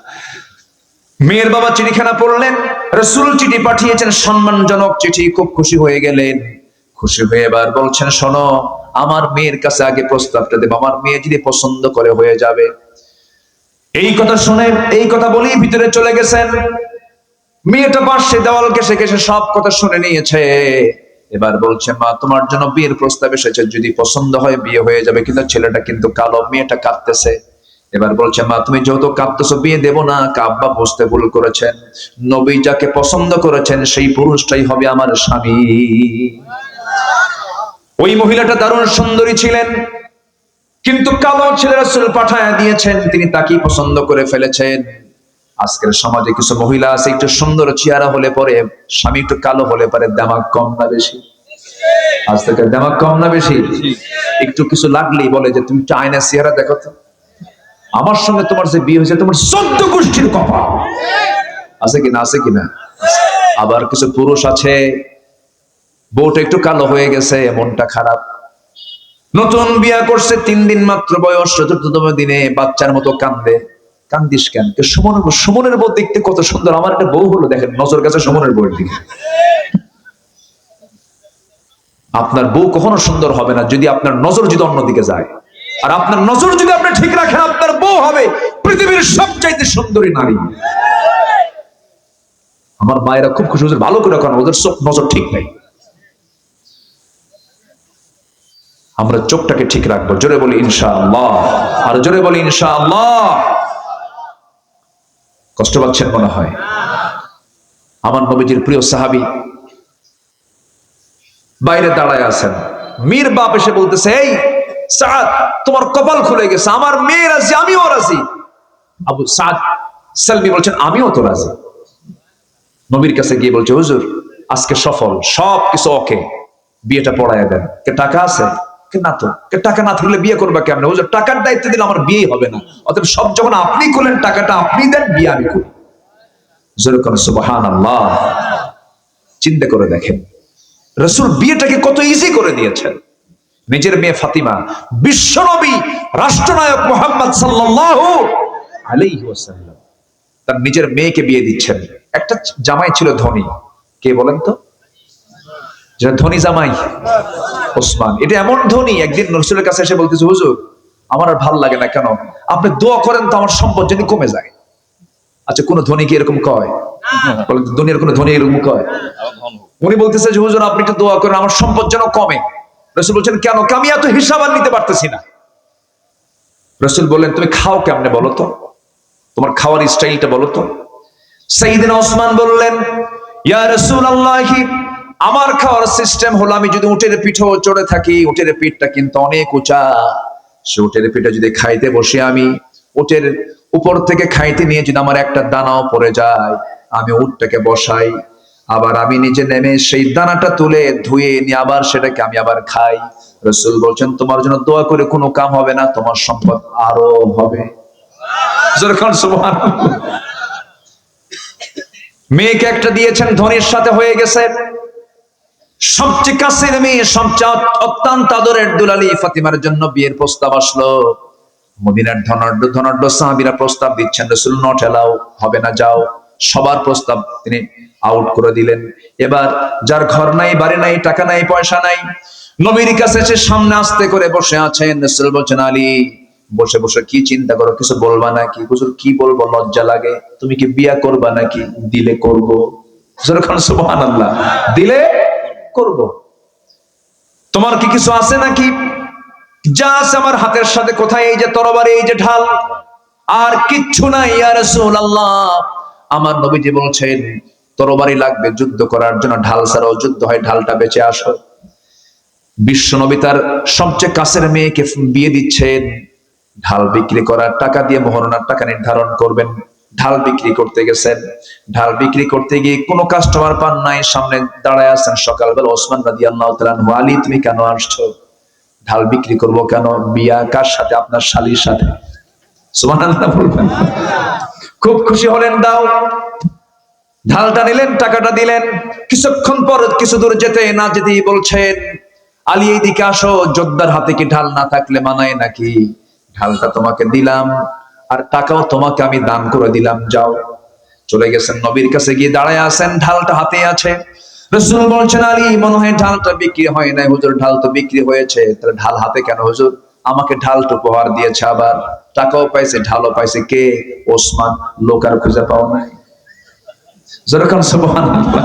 মেয়ের বাবা চিঠিখানা পড়লেন, রাসূল চিঠি পাঠিয়েছেন, সম্মানজনক চিঠি। খুব খুশি হয়ে গেলেন। খুশি হয়ে এবার বলছেন, শোনো, আমার মেয়ের কাছে আগে প্রস্তাবটা দেব, আমার মেয়ে যদি পছন্দ করে হয়ে যাবে। এই কথা শুনে, এই কথা বলেই ভিতরে চলে গেছেন। মেয়েটা পাশে দেওয়াল ঘেঁষে ঘেঁষে সব কথা শুনে নিয়েছে। এবার বলছে, মা, তোমার জন্য বিয়ের প্রস্তাব এসেছে, যদি পছন্দ হয় বিয়ে হয়ে যাবে। কিন্তু ছেলেটা কিন্তু কালো, মেয়েটা কাঁদতেছে। এবার বলছে, মা, তুমি যেহেতু কাঁদতেছো, বিয়ে দেব না। আব্বা বুঝতে ভুল করেছেন, নবী যাকে পছন্দ করেছেন সেই পুরুষটাই হবে আমার স্বামী। ওই মহিলাটা দারুণ সুন্দরী ছিলেন, কিন্তু কালো ছেলে রাসূল পাঠায়া দিয়েছেন, তিনি তাকেই পছন্দ করে ফেলেছেন। আজকের সমাজে কিছু মহিলা আছে, একটু সুন্দর চেহারা হলে পরে, স্বামী একটু কালো হলে পরে, দামাক কম না বেশি? আজ থেকে দামাক কম না বেশি? একটু কিছু লাগলেই বলে যে তুমি একটু আয়নার চেহারা দেখো তো, আমার সঙ্গে তোমার যে বিয়ে হয়েছে তোমার 14 গোষ্ঠীর কপাল। আছে কিনা? আছে কিনা? আবার কিছু পুরুষ আছে, বউটা একটু কালো হয়ে গেছে, মনটা খারাপ, নতুন বিয়া করছে, 3 দিন মাত্র বয়স, 4তম দিনে বাচ্চার মতো কান্দে। কান্দিস কেন? সুমনের বউ দেখতে কত সুন্দর, আমার একটা বউ হলো, দেখেন নজর গেছে সুমনের বউয়ের দিকে। আপনার বউ কখনো সুন্দর হবে না যদি আপনার নজর যদি অন্যদিকে যায়। আর আপনার নজর যদি আপনি ঠিক রাখেন, আপনার বউ হবে পৃথিবীর সবচাইতে সুন্দরী নারী। আমার মায়েরা খুব খুশি, ভালো করে কারণ ওদের সব নজর ঠিক নাই। আমরা চোখটাকে ঠিক রাখবো। জোরে বলি ইনশাআল্লাহ, আর জোরে বলি ইনশাআল্লাহ। কষ্ট পাচ্ছেন মনে হয়। আমার নবীজির প্রিয় সাহাবী বাইরে দাঁড়ায় আছেন, মীর বাপ এসে বলতেছে, এই সাদ, তোমার কপাল খুলে গেছে, আমার মেয়ে রাজি, আমিও রাজি। আবু সাদ সালমি বলছেন, আমিও তো রাজি। নবীর কাছে গিয়ে বলছে, হুজুর আজকে সফল, সব কিছু ওকে, বিয়েটা পড়ায় দেন। কে টাকা আছে? কে না তো। কে টাকা না থাকলে বিয়ে করবা কেমনে? হুজুর টাকার দায়িত্ব দিলে আমার বিয়ে হবে না, অতএব সব যখন আপনি করলেন, টাকাটা আপনি দেন, বিয়ে আমি করি। যেরকম সুবহানাল্লাহ। চিন্তা করে দেখেন রাসূল বিয়েটাকে কত ইজি করে দিয়েছেন। নিজের মেয়ে ফাতিমা, বিশ্বনবী রাষ্ট্রনায়ক মুহাম্মদ সাল্লাল্লাহু আলাইহি ওয়াসাল্লাম তার নিজের মেয়েকে বিয়ে দিচ্ছেন। একটা জামাই ছিল ধনী, কে বলেন তো? যেটা ধনী জামাই, ওসমান। এটা এমন ধনী, একদিন রাসূলের কাছে এসে বলতেছে, হুজুর আমার আর ভাল লাগে না, কেন? আপনি দোয়া করেন তো আমার সম্পদ যদি কমে যায়। আচ্ছা, কোন ধনী কি এরকম কয়? বলেন দুনিয়ার কোন ধনী এরকম কয়? উনি বলতেছে যে হুজুর আপনি একটু দোয়া করেন আমার সম্পদ যেন কমে। রাসূল বলছেন, কেন? আমি এত হিসাব আর নিতে পারতেছি না। রাসূল বললেন, তুমি খাও কেমনে বলো তো, তোমার খাওয়ার স্টাইলটা বলো তো। সাইয়েদনা ওসমান বললেন, ইয়া রাসূলুল্লাহ, আমার খাওয়ার সিস্টেম হলো, আমি যদি উটের পিঠে চড়ে থাকি, উটের পিঠটা কিন্তু অনেক উঁচা, সে উটের পিঠে যদি খাইতে বসে, আমি উটের উপর থেকে খাইতে নিয়ে যদি আমার একটা দানাও পড়ে যায়, আমি উটটাকে বসাই, আবার আমি নিজে নেমে সেই দানাটা তুলে ধুয়ে নিয়ে আবার সেটাকে আমি আবার খাই। রাসূল বলছেন, তোমার জন্য দোয়া করে কোনো কাম হবে না, তোমার সম্পদ আরো হবে। সুবহানাল্লাহ। মেয়েকে একটা দিয়েছেন, ধনীর সাথে হয়ে গেছে, সবচেয়ে কাছের মেয়ে, সবচেয়ে অত্যন্ত আদরের দুলালি ফাতিমার জন্য বিয়ের প্রস্তাব আসলো। মদিনার ধনাঢ্য ধনাঢ্য সাহাবীরা প্রস্তাব দিচ্ছেন, রাসূল নট এলাও, হবে না, যাও। সবার প্রস্তাব তিনি আউট করে দিলেন। এবার যার ঘর নাই, বাড়ি নাই, টাকা নাই, পয়সা নাই, নবীর কাছে এসে সামনে আস্তে করে বসে আছেন। রাসূল বলছেন, আলী বসে বসে কি চিন্তা করো, কিছু বলবা নাকি? হুজুর কি বলবো, লজ্জা লাগে। তুমি কি বিয়া করবা নাকি? দিলে করব। সুবহানাল্লাহ। দিলে করব। তোমার কি কিছু আছে নাকি? যা আছে আমার হাতের সাথে। কোথায়? এই যে তরবারি, এই যে ঢাল, আর কিচ্ছু নাই ইয়া রাসূলুল্লাহ। আমার নবীজি বলছেন, তরবারি লাগবে যুদ্ধ করার জন্য, ঢাল ছাড়াও যুদ্ধ হয়, ঢালটা বেঁচে আসো। বিশ্ব নবী তার সবচেয়ে কাছের মেয়েকে বিয়ে দিচ্ছেন, ঢাল বিক্রি করার টাকা দিয়ে মোহরনার টাকা নির্ধারণ করবেন। ঢাল বিক্রি করতে গেছেন, ঢাল বিক্রি করতে গিয়ে কোনো কাস্টমার পান নাই, সামনে দাঁড়ায় আছেন সকালবেলা ওসমান রাদিয়াল্লাহু তাআলা আনহু। আলী তুমি কেন আসছো? ঢাল বিক্রি করব। কেন? বিয়া কার সাথে? আপনার শালীর সাথে। সুবহানাল্লাহ বলবেন। খুব খুশি হলেন, দাও। ঢালটা নিলেন, টাকাটা দিলেন। কিছুক্ষণ পর কিছু দূর যেতে না যেতেই বলছেন, আলী এইদিকে আসো, যোদ্ধার হাতে কি ঢাল না থাকলে মানায় নাকি? ঢালটা তোমাকে দিলাম, আর টাকাও তোমাকে আমি দান করে দিলাম, যাও। চলে গেছেন, নবীর কাছে গিয়ে দাঁড়ায় আছেন, ঢালটা হাতে আছে। রাসূল বলছেন, আলী মনে হয় ঢালটা বিক্রি হয় নাই। হুজুর ঢাল তো বিক্রি হয়েছে। তাহলে ঢাল হাতে কেন? হুজুর আমাকে ঢালটা উপহার দিয়েছে, আবার টাকাও পাইছে, ঢালও পাইছে। কে? ওসমান। লোক আর খুঁজে পাও নাই। যেরকম সুবহানাল্লাহ।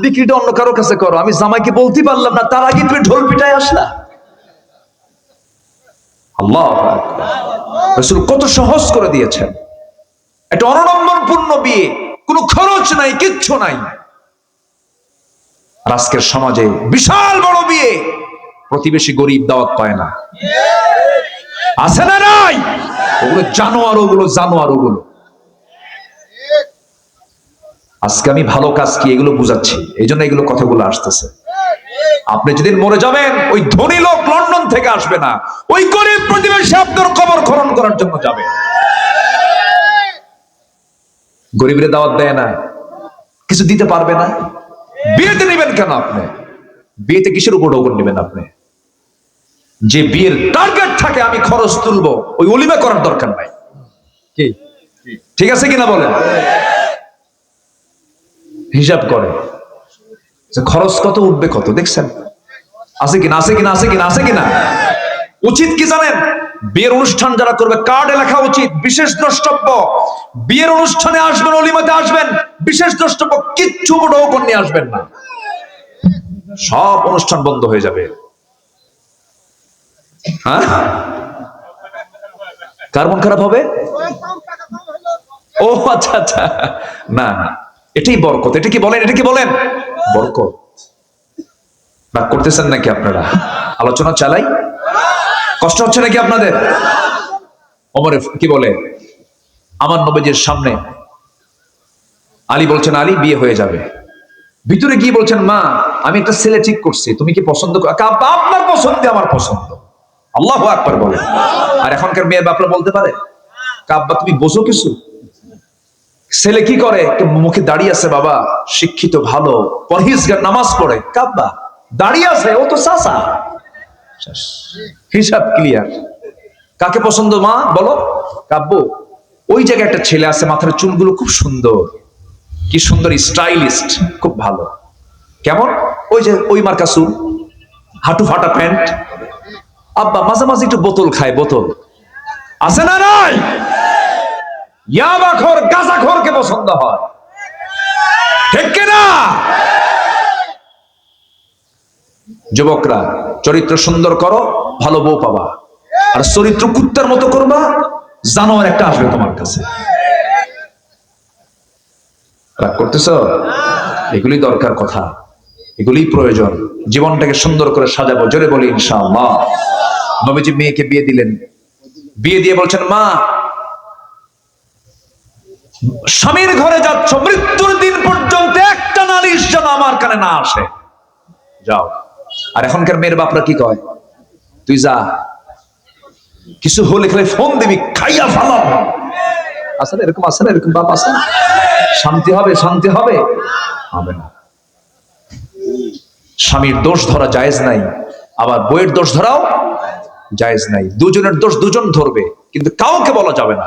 বিক্রিটা অন্য কারো কাছে করো, আমি জামাইকে বলতে পারলাম না, তার আগে তুমি ঢোল পিটায় আসলা। আল্লাহু আকবার। রাসূল কত সহজ করে দিয়েছেন। একটা অনড়ম্বরপূর্ণ বিয়ে, কোনো খরচ নাই, কিচ্ছু নাই। আর আজকের সমাজে বিশাল বড় বিয়ে, প্রতিবেশী গরিব দাওয়াত পায় না, আছে না নাই? ওগুলো জানোয়ার, ওগুলো জানোয়ার, ওগুলো। আজকে আমি ভালো কাজ কি এগুলো বুঝাচ্ছি, এই জন্য এগুলো কথাগুলো আসতেছে। আপনি যেদিন মরে যাবেন, ওই ধনী লোক লন্ডন থেকে আসবে না, ওই গরিব প্রতিবেশী আপনার কবর খনন করার জন্য যাবে। গরিবরে দাওয়াত দেয় না, কিছু দিতে পারবে না। বিয়েতে নেবেন কেন আপনি? বিয়েতে কিসের উপর ওপর নেবেন আপনি? যে বিয়ের টার্গেট থাকে আমি খরচ তুলবো, ওই ওলিমা করার দরকার নাই। ঠিক আছে কিনা বলেন? হিসাব করে যে খরচ কত উঠবে, কত দেখছেন? আছে কিনা, আছে কিনা, আছে কিনা, আছে কিনা? উচিত কি জানেন? বিয়ের অনুষ্ঠান যারা করবে, কার্ডে লেখা উচিত বিশেষ দ্রষ্টব্য। বিয়ের অনুষ্ঠানে আসবেন, ওলিমাতে আসবেন, বিশেষ দ্রষ্টব্য, কিচ্ছু বড় নিয়ে আসবেন না, সব অনুষ্ঠান বন্ধ হয়ে যাবে। হ্যাঁ, কার মন খারাপ হবে? ও আচ্ছা আচ্ছা, না না, এটাই বরকত। এটা কি বলেন, এটা কি বলেন? বরকত। রাগ করতেছেন নাকি আপনারা? আলোচনা চালাই, কষ্ট হচ্ছে নাকি আপনাদের? ওমরে কি বলে, আমার নবীজির সামনে আলী বলছেন আলী বিয়ে হয়ে যাবে, ভিতরে গিয়ে বলছেন মা আমি একটা ছেলে ঠিক করছি, তুমি কি পছন্দ করো? আপনার পছন্দ আমার পছন্দ। আল্লাহু আকবার বলে। আর এখনকার মেয়ের বাপরা বলতে পারে কাব্বা তুমি বোঝো কিছু? ছেলে কি করে, মুখে দাঁড়িয়ে আছে, বাবা শিক্ষিত ভালো পরহেজগার নামাজ পড়ে, কাব্বা দাঁড়িয়ে আছে, ও তো চাচা, হিসাব ক্লিয়ার। কাকে পছন্দ মা বলো? কাব্বু ওই জায়গায় একটা ছেলে আছে, মাথার চুলগুলো খুব সুন্দর, কি সুন্দর স্টাইলিস্ট, খুব ভালো। কেমন? ওই যে ওই মার্কা চুল, হাঁটু ফাটা প্যান্ট। আব্বা মাঝে মাঝে একটু বোতল খায়, বোতল আছে না নাই? ইয়াবাখোর গাঁজাখোরকে পছন্দ হয়, ঠিক কিনা? যুবকরা চরিত্র সুন্দর করো, ভালো বউ পাবা। আর চরিত্র কুত্তার মতো করবা, জানোয়ার একটা আসবে তোমার কাছে। রাগ করতেছ? এগুলি দরকার কথা, এগুলি প্রয়োজন। জীবনটাকে সুন্দর করে সাজাবো, জোরে বলি ইনশাআল্লাহ। নবীজি মেয়েকে বিয়ে দিলেন, বিয়ে দিয়ে বলছেন মা স্বামীর ঘরে যাচ্ছ, মৃত্যুর দিন পর্যন্ত একটা নালিশ যেন আমার কানে না আসে, যাও। আর এখনকার মেয়ের বাপরা কি কয়, তুই যা, কিছু হলে খালি ফোন দিবি, খাইয়া ফালাম। আসলে এরকম আছে না, এরকম বাপ আছে না? শান্তি হবে, শান্তি হবে, হবে না। স্বামীর দোষ ধরা জায়েজ নাই, আবার বইয়ের দোষ ধরাও জায়েজ নাই। দুজনের দোষ দুজন ধরবে, কিন্তু কাউকে বলা যাবে না,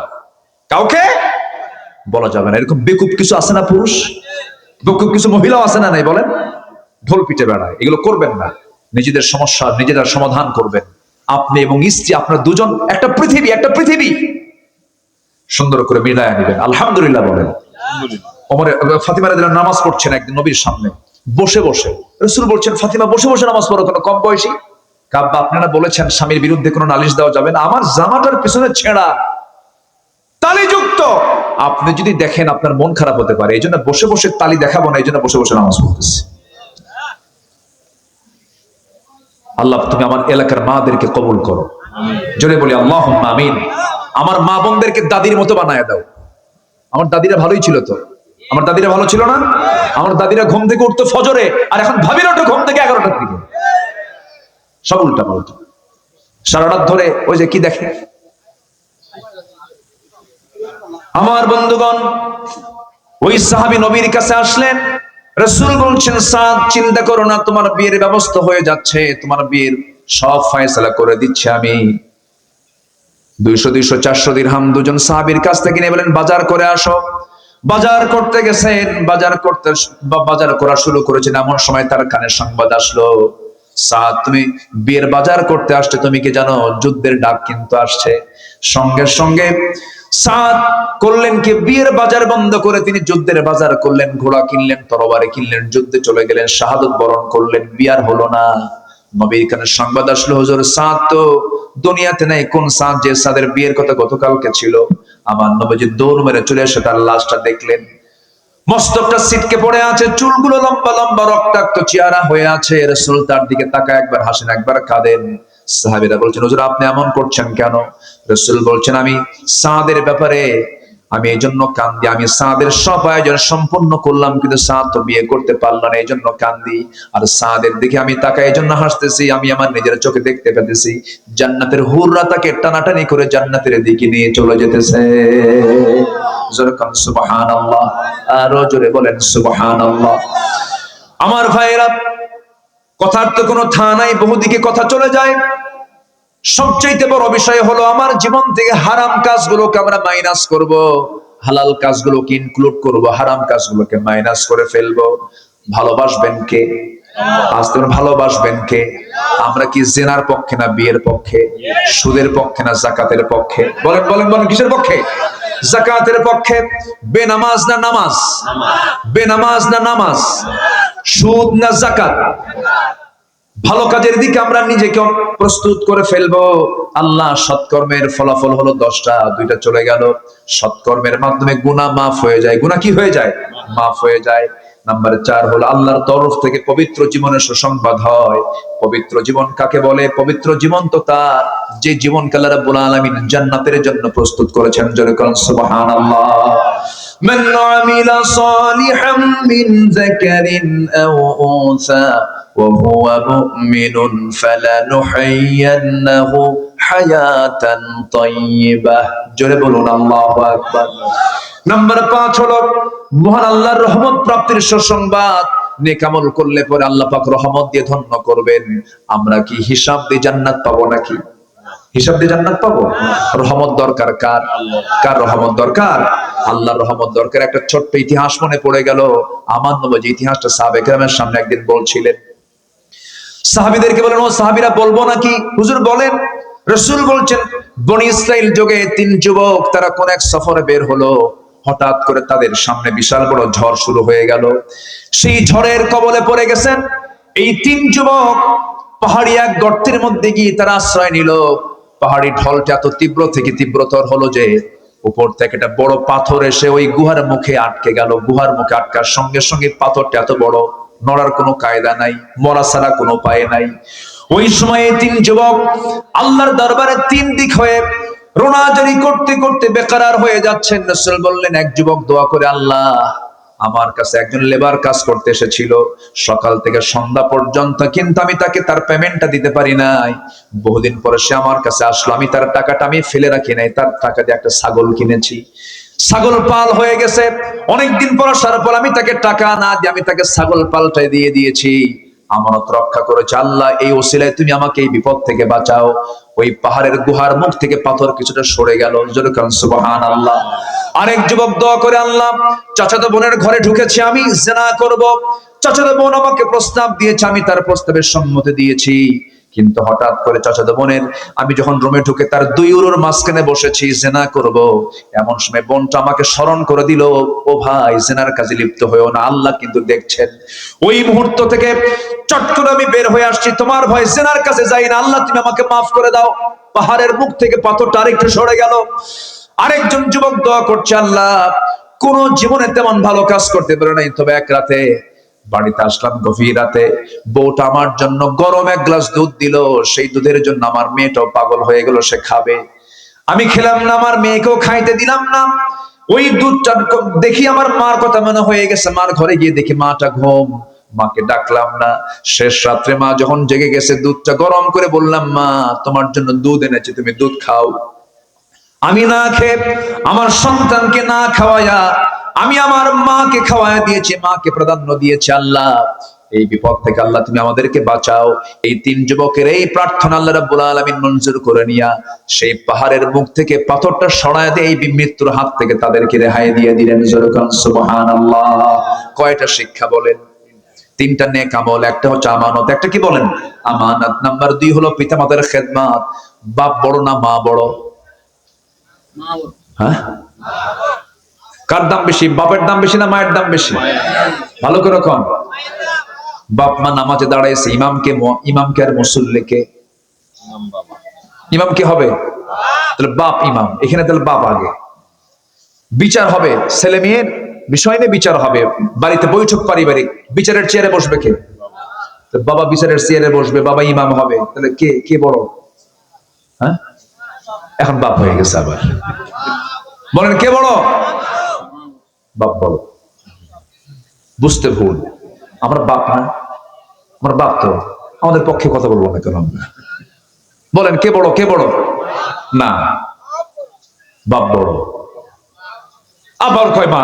কাউকে বলা যাবে না। এরকম বেকুব কিছু আছে না পুরুষ, বেকুব কিছু মহিলাও আছে না নাই বলেন? ঢোল পিটে বেড়ায়, এগুলো করবেন না। নিজেদের সমস্যা নিজেরা সমাধান করবেন, আপনি এবং স্ত্রী, আপনার দুজন একটা পৃথিবী, একটা পৃথিবী সুন্দর করে মিলায় নিবেন। আলহামদুলিল্লাহ বলেন। ওমরে ফাতিমা রাদিয়াল্লাহু আনহা নামাজ পড়ছেন একদিন নবীর সামনে বসে বসে। রাসূল বলছেন ফাতিমা বসে বসে নামাজ পড়ো কেন, কম বয়সী? কাব্বা আপনারা বলেছেন স্বামীর বিরুদ্ধে কোনো নালিশ দেওয়া যাবে না, আমার জামাটার পিছনে ছেঁড়া তালিযুক্ত, আপনি যদি দেখেন আপনার মন খারাপ হতে পারে, এই জন্য বসে বসে তালি দেখাবো না, এই জন্য বসে বসে নামাজ পড়তেছি। আল্লাহ তুমি আমার এলাকার মাদেরকে কবুল করো, জোরে বলি আল্লাহুম্মা আমিন। আমার মা বোনদেরকে দাদির মতো বানায় দাও। আমার দাদিরা ভালোই ছিল তো, আমার দাদিরা ভালো ছিল না? আমার দাদিরা ঘুম থেকে উঠতো ফজরে, আর এখন ভাবির ওঠে ঘুম থেকে 11টার দিকে, সব উল্টা পাল্টা। সারা রাত ধরে ওই যে কি দেখে। আমার বন্ধুগণ, ওই সাহাবী নবীর কাছে আসলেন, রাসূল বলছেন সাদ চিন্তা করো না, তোমার বিয়ের ব্যবস্থা হয়ে যাচ্ছে, তোমার বিয়ের সব ফয়সালা করে দিচ্ছি আমি। 200 200 400 দিরহাম দুজন সাহাবীর কাছ থেকে নিয়ে বলেন বাজার করে আসো। বাজার করতে গেছেন, বাজার করা শুরু করেছেন, এমন সময় তার কানে সংবাদ আসলো, সাদ তুমি বিয়ের বাজার করতে আসছে, তুমি কি জানো যুদ্ধের ডাক কিন্তু আসছে। সঙ্গে সঙ্গে সাদ করলেন কি, বিয়ের বাজার বন্ধ করে তিনি যুদ্ধের বাজার করলেন, ঘোড়া কিনলেন, তরবারি কিনলেন, যুদ্ধে চলে গেলেন, শাহাদত বরণ করলেন। বিয়ার হলো না, নবীর কানে সংবাদ আসলো হুজুর সাদ তো দুনিয়াতে নাই। কোন সাদ? যে সাদের বিয়ের কথা গতকালকে ছিল। আমার নবীজি দৌড় মেরে চলে এসে তার লাশটা দেখলেন, মস্তকটা ছিটকে পড়ে আছে, চুলগুলো লম্বা লম্বা, রক্তাক্ত চেহারা হয়ে আছে। রাসূল তার দিকে তাকায়, একবার হাসেন একবার কাঁদেন। সাহাবীরা বলছেন হুজুর আপনি এমন করছেন কেন? রাসূল বলছেন আমি সাদের ব্যাপারে আমি এই জন্য কান্দি, আমি সাদের সব আয়োজন সম্পন্ন করলাম, কিন্তু সাদ তো বিয়ে করতে পারল না, এই জন্য কান্দি। আর সাদের দিকে আমি তাকাই, এই জন্য হাসতেছি, আমি আমার নিজের চোখে দেখতে পেতেছি জান্নাতের হুররা তাকে টানাটানি করে জান্নাতের দিকে নিয়ে চলে যেতেছে। জোরে কান সুবহানাল্লাহ, আরো জোরে বলেন সুবহানাল্লাহ। আমার ভাইরা, কথার তো কোনো থা নাই, বহুদিকে কথা চলে যায়। সবচেয়ে বড় বিষয় হলো আমার জীবন থেকে হারাম কাজগুলোকে আমরা মাইনাস করব, হালাল কাজগুলোকে ইনক্লুড করব, হারাম কাজগুলোকে মাইনাস করে ফেলবো। ভালোবাসবেন কে? আজ ভালোবাসবেন কে? আমরা কি জিনার পক্ষে না বিয়ের পক্ষে? সুদের পক্ষে না যাকাতের পক্ষে? বলেন বলেন বলেন, কিসের পক্ষে? যাকাতের পক্ষে। বেনামাজ না নামাজ? বেনামাজ না নামাজ? সুদ না যাকাত? ভালো কাজের দিকে আমরা নিজেকে প্রস্তুত করে ফেলবো। আল্লাহ সৎকর্মের ফলাফল হলো 10টা, 2টা চলে গেল। সৎকর্মের মাধ্যমে গুনাহ মাফ হয়ে যায়। গুনাহ কি হয়ে যায়? মাফ হয়ে যায়। নাম্বার 4 হলো আল্লাহর তরফ থেকে পবিত্র জীবনের সুসংবাদ হয়। পবিত্র জীবন কাকে বলে? পবিত্র জীবন তো তার যে জীবনকে আল্লাহ রাব্বুল আলামিন জান্নাতের জন্য প্রস্তুত করেছেন। জোরে বলুন সুবহানাল্লাহ। মান আমিলা সালিহাম মিন যাকারিন আও উনসা وهو مؤمن فلنحيينه حياة طيبة জোরে বলুন আল্লাহু আকবার। নাম্বার 5 হলো মহান আল্লাহর রহমত প্রাপ্তির সুসংবাদ। নেক আমল করলে পরে আল্লাহ পাক রহমত দিয়ে ধন্য করবেন। আমরা কি হিসাব দিয়ে জান্নাত পাবো নাকি? হিসাব দিয়ে জান্নাত পাবো? রহমত দরকার কার? কার রহমত দরকার? আল্লাহর রহমত দরকার। একটা ছোট্ট ইতিহাস মনে পড়ে গেল। আমার নবী ইতিহাসটা সাহাবায়ে কেরামের সামনে একদিন বলছিলেন। সাহাবীদেরকে বলেন, ও সাহাবীরা বলবো নাকি? হুজুর বলেন। রাসূল বলছেন, বনি ইসরাইল যুগে 3 যুবক তারা কোন এক সফরে বের হলো। হঠাৎ করে তাদের সামনে বিশাল বড় ঝড় শুরু হয়ে গেল। সেই ঝড়ের কবলে পড়ে গেছেন। এই 3 যুবক পাহাড়ি এক গর্তের মধ্যে গিয়ে তারা আশ্রয় নিল। পাহাড়ি ঢলটা এত তীব্র থেকে তীব্রতর হলো যে উপর থেকে একটা বড় পাথর এসে ওই গুহার মুখে আটকে গেল। গুহার মুখে আটকার সঙ্গে সঙ্গে পাথরটা এত বড়, নড়ার কোনো কায়দা নাই, মরা ছাড়া কোনো উপায় নাই। ওই সময়ে 3 যুবক আল্লাহর দরবারে 3 দিক হয়ে রোনাজারি করতে করতে বেকারার হয়ে যাচ্ছেন। রাসূল বললেন, এক যুবক দোয়া করে, আল্লাহ আমার কাছে একজন লেবার কাজ করতে এসেছিল সকাল থেকে সন্ধ্যা পর্যন্ত, কিন্তু আমি তাকে তার পেমেন্টটা দিতে পারি নাই। বহুদিন পরে সে আমার কাছে আসলো, আমি তার টাকাটা আমি ফেলে রাখি নাই, তার টাকা দিয়ে একটা ছাগল কিনেছি। ছাগল পাল হয়ে গেছে, অনেকদিন পর আসার পর আমি তাকে টাকা না দিয়ে আমি তাকে ছাগল পালটাই দিয়ে দিয়েছি। আমানত রক্ষা করেছে। আল্লাহ এই ওসিলায় তুমি আমাকে এই বিপদ থেকে বাঁচাও। ওই পাহাড়ের গুহার মুখ থেকে পাথর কিছুটা সরে গেল। জোরে বলুন সুবহানাল্লাহ। আরেক যুবক দোয়া করে, আল্লাহ চাচাতো বোনের ঘরে ঢুকেছি, আমি জিনা করব। চাচাতো বোন আমাকে প্রস্তাব দিয়েছে, আমি তার প্রস্তাবের সম্মতি দিয়েছি। কিন্তু হঠাৎ করে চাচাতো বোনের আমি যখন রুমে ঢুকে তার 2 উরুর মাঝখানে বসেছি, জিনা করব, এমন সময় বোনটা আমাকে স্মরণ করে দিল, ও ভাই জিনার কাজে লিপ্ত হয়েও না, আল্লাহ কিন্তু দেখছেন। ওই মুহূর্ত থেকে চট করে আমি বের হয়ে আসছি, তোমার ভয় জিনার কাছে যাই না, আল্লাহ তুমি আমাকে মাফ করে দাও। পাহাড়ের মুখ থেকে পাথরটা আরেকটু সরে গেল। আরেকজন যুবক দোয়া করছে, আল্লাহ কোন জীবনে তেমন ভালো কাজ করতে পারে নাই, তবে এক রাতে বাড়িতে আসলাম গভীর রাতে, বউটা আমার জন্য গরম 1 গ্লাস দুধ দিল। সেই দুধের জন্য আমার মেয়েটাও পাগল হয়ে গেল, সে খাবে। আমি খেলাম না, আমার মেয়েকেও খাইতে দিলাম না। ওই দুধটা দেখি আমার মার কথা মনে হয়ে গেছে। মার ঘরে গিয়ে দেখি মাটা ঘুম, মাকে ডাকলাম না। শেষ রাত্রে মা যখন জেগে গেছে, দুধটা গরম করে বললাম, মা তোমার জন্য দুধ এনেছি, তুমি দুধ খাও। আমি না খেয়ে আমার সন্তানকে না খাওয়ায়া আমি আমার মাকে খাওয়ায়া দিয়েছি, মাকে প্রাধান্য দিয়েছি। আল্লাহ এই বিপদ থেকে আল্লাহ তুমি আমাদেরকে বাঁচাও। এই 3 যুবকের এই প্রার্থনা আল্লাহ রাব্বুল আলামিন মঞ্জুর করে নিয়া সেই পাহাড়ের মুখ থেকে পাথরটা সরায় দিয়ে এই মৃত্যুর হাত থেকে তাদেরকে রেহাই দিয়ে দিলেন। সুবহানাল্লাহ। কয়টা শিক্ষা বলেন? 3টা নেক আমল, একটা হচ্ছে আমানত, একটা কি বলেন? আমানত। নাম্বার 2 হলো পিতামাতার খেদমত। বাপ বড় না মা বড়? হ্যাঁ, কার দাম বেশি? বাপের দাম বেশি না মায়ের দাম বেশি? ভালো করে কম। বাপ মা নামাজে দাঁড়াইছে, ইমামকে আর মুসল্লিকে? ইমাম কে হবে? তাহলে বাপ ইমাম, এখানে তাহলে বাপ আগে। বিচার হবে ছেলে মেয়ের বিষয় নিয়ে, বিচার হবে বাড়িতে, বৈঠক পারিবারিক। বিচারের চেয়ারে বসবে কে? বাবা বিচারের চেয়ারে বসবে, বাবা ইমাম হবে। তাহলে কে কে বড়? হ্যাঁ, এখন বাপ হয়ে গেছে আবার। বলেন কে বড়? বাপ বড়। বুঝতে ভুল, আমরা বাপ না, আমরা বাপ তো আমাদের পক্ষে কথা বলবো না কেন? বলেন কে বড়? কে বড়? না, বাপ বড়। আবার কয় মা?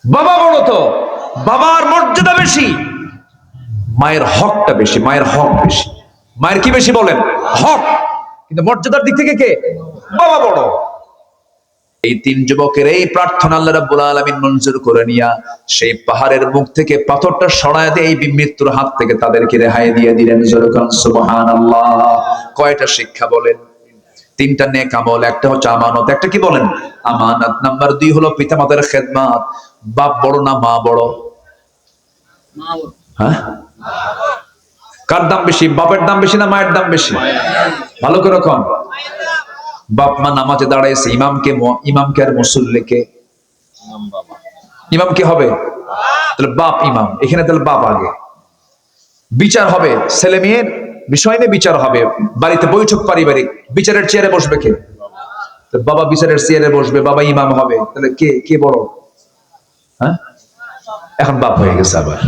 বাবা বড় তো, বাবার মর্যাদা বেশি, মায়ের হকটা বেশি, মায়ের হক বেশি। মায়ের কি বেশি বলেন? হক। কিন্তু মর্যাদার দিক থেকে কে? বাবা বড়। এই 3 যুবকের এই প্রার্থনা আল্লাহ রাব্বুল আলামিন মঞ্জুর করে নিয়া সেই পাহাড়ের মুখ থেকে পাথরটা সরায় দিয়ে এই মৃত্যুর হাত থেকে তাদেরকে রেহাই দিয়ে দিলেন। সুবহানাল্লাহ। কয়টা শিক্ষা বলেন? 3টা নেক আমল, একটা হচ্ছে আমানত, একটা কি বলেন? আমানত। নাম্বার 2 হলো পিতামাতার খেদমত। বাপ বড় না মা বড়? হ্যাঁ, কার দাম বেশি? বাপের দাম বেশি না মায়ের দাম বেশি? ভালো করে কম। বাপ মা নামাজে দাঁড়াইছে, ইমামকে আর মুসল্লিকে? ইমাম কি হবে? তাহলে বাপ ইমাম, এখানে তাহলে বাপ আগে। বিচার হবে ছেলে মেয়ের বিষয় নিয়ে, বিচার হবে বাড়িতে, বৈঠক পারিবারিক, বিচারের চেয়ারে বসবে কে? বাবা বিচারের চেয়ারে বসবে, বাবা ইমাম হবে। তাহলে কে কে বড়? হ্যাঁ, এখন বাপ হয়ে গেছে আবার।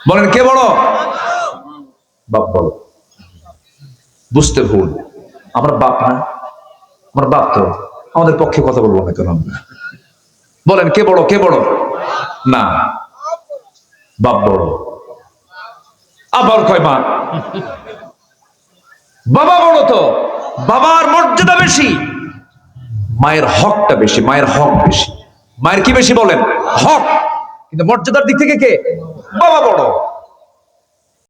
বলেন কে বড়? বাপ বড়। বুঝতে ভুল, আমরা বাপ না, আমার বাপ তো আমাদের পক্ষে কথা বলবো না কেন আমরা? বলেন কে বড়? কে বড়? না, বাপ বড়। আবার কয় মা? বাবা বড় তো, বাবার মর্যাদা বেশি, মায়ের হকটা বেশি, মায়ের হক বেশি। মায়ের কি বেশি বলেন? হক। কিন্তু মর্যাদার দিক থেকে কে? বাবা বড়।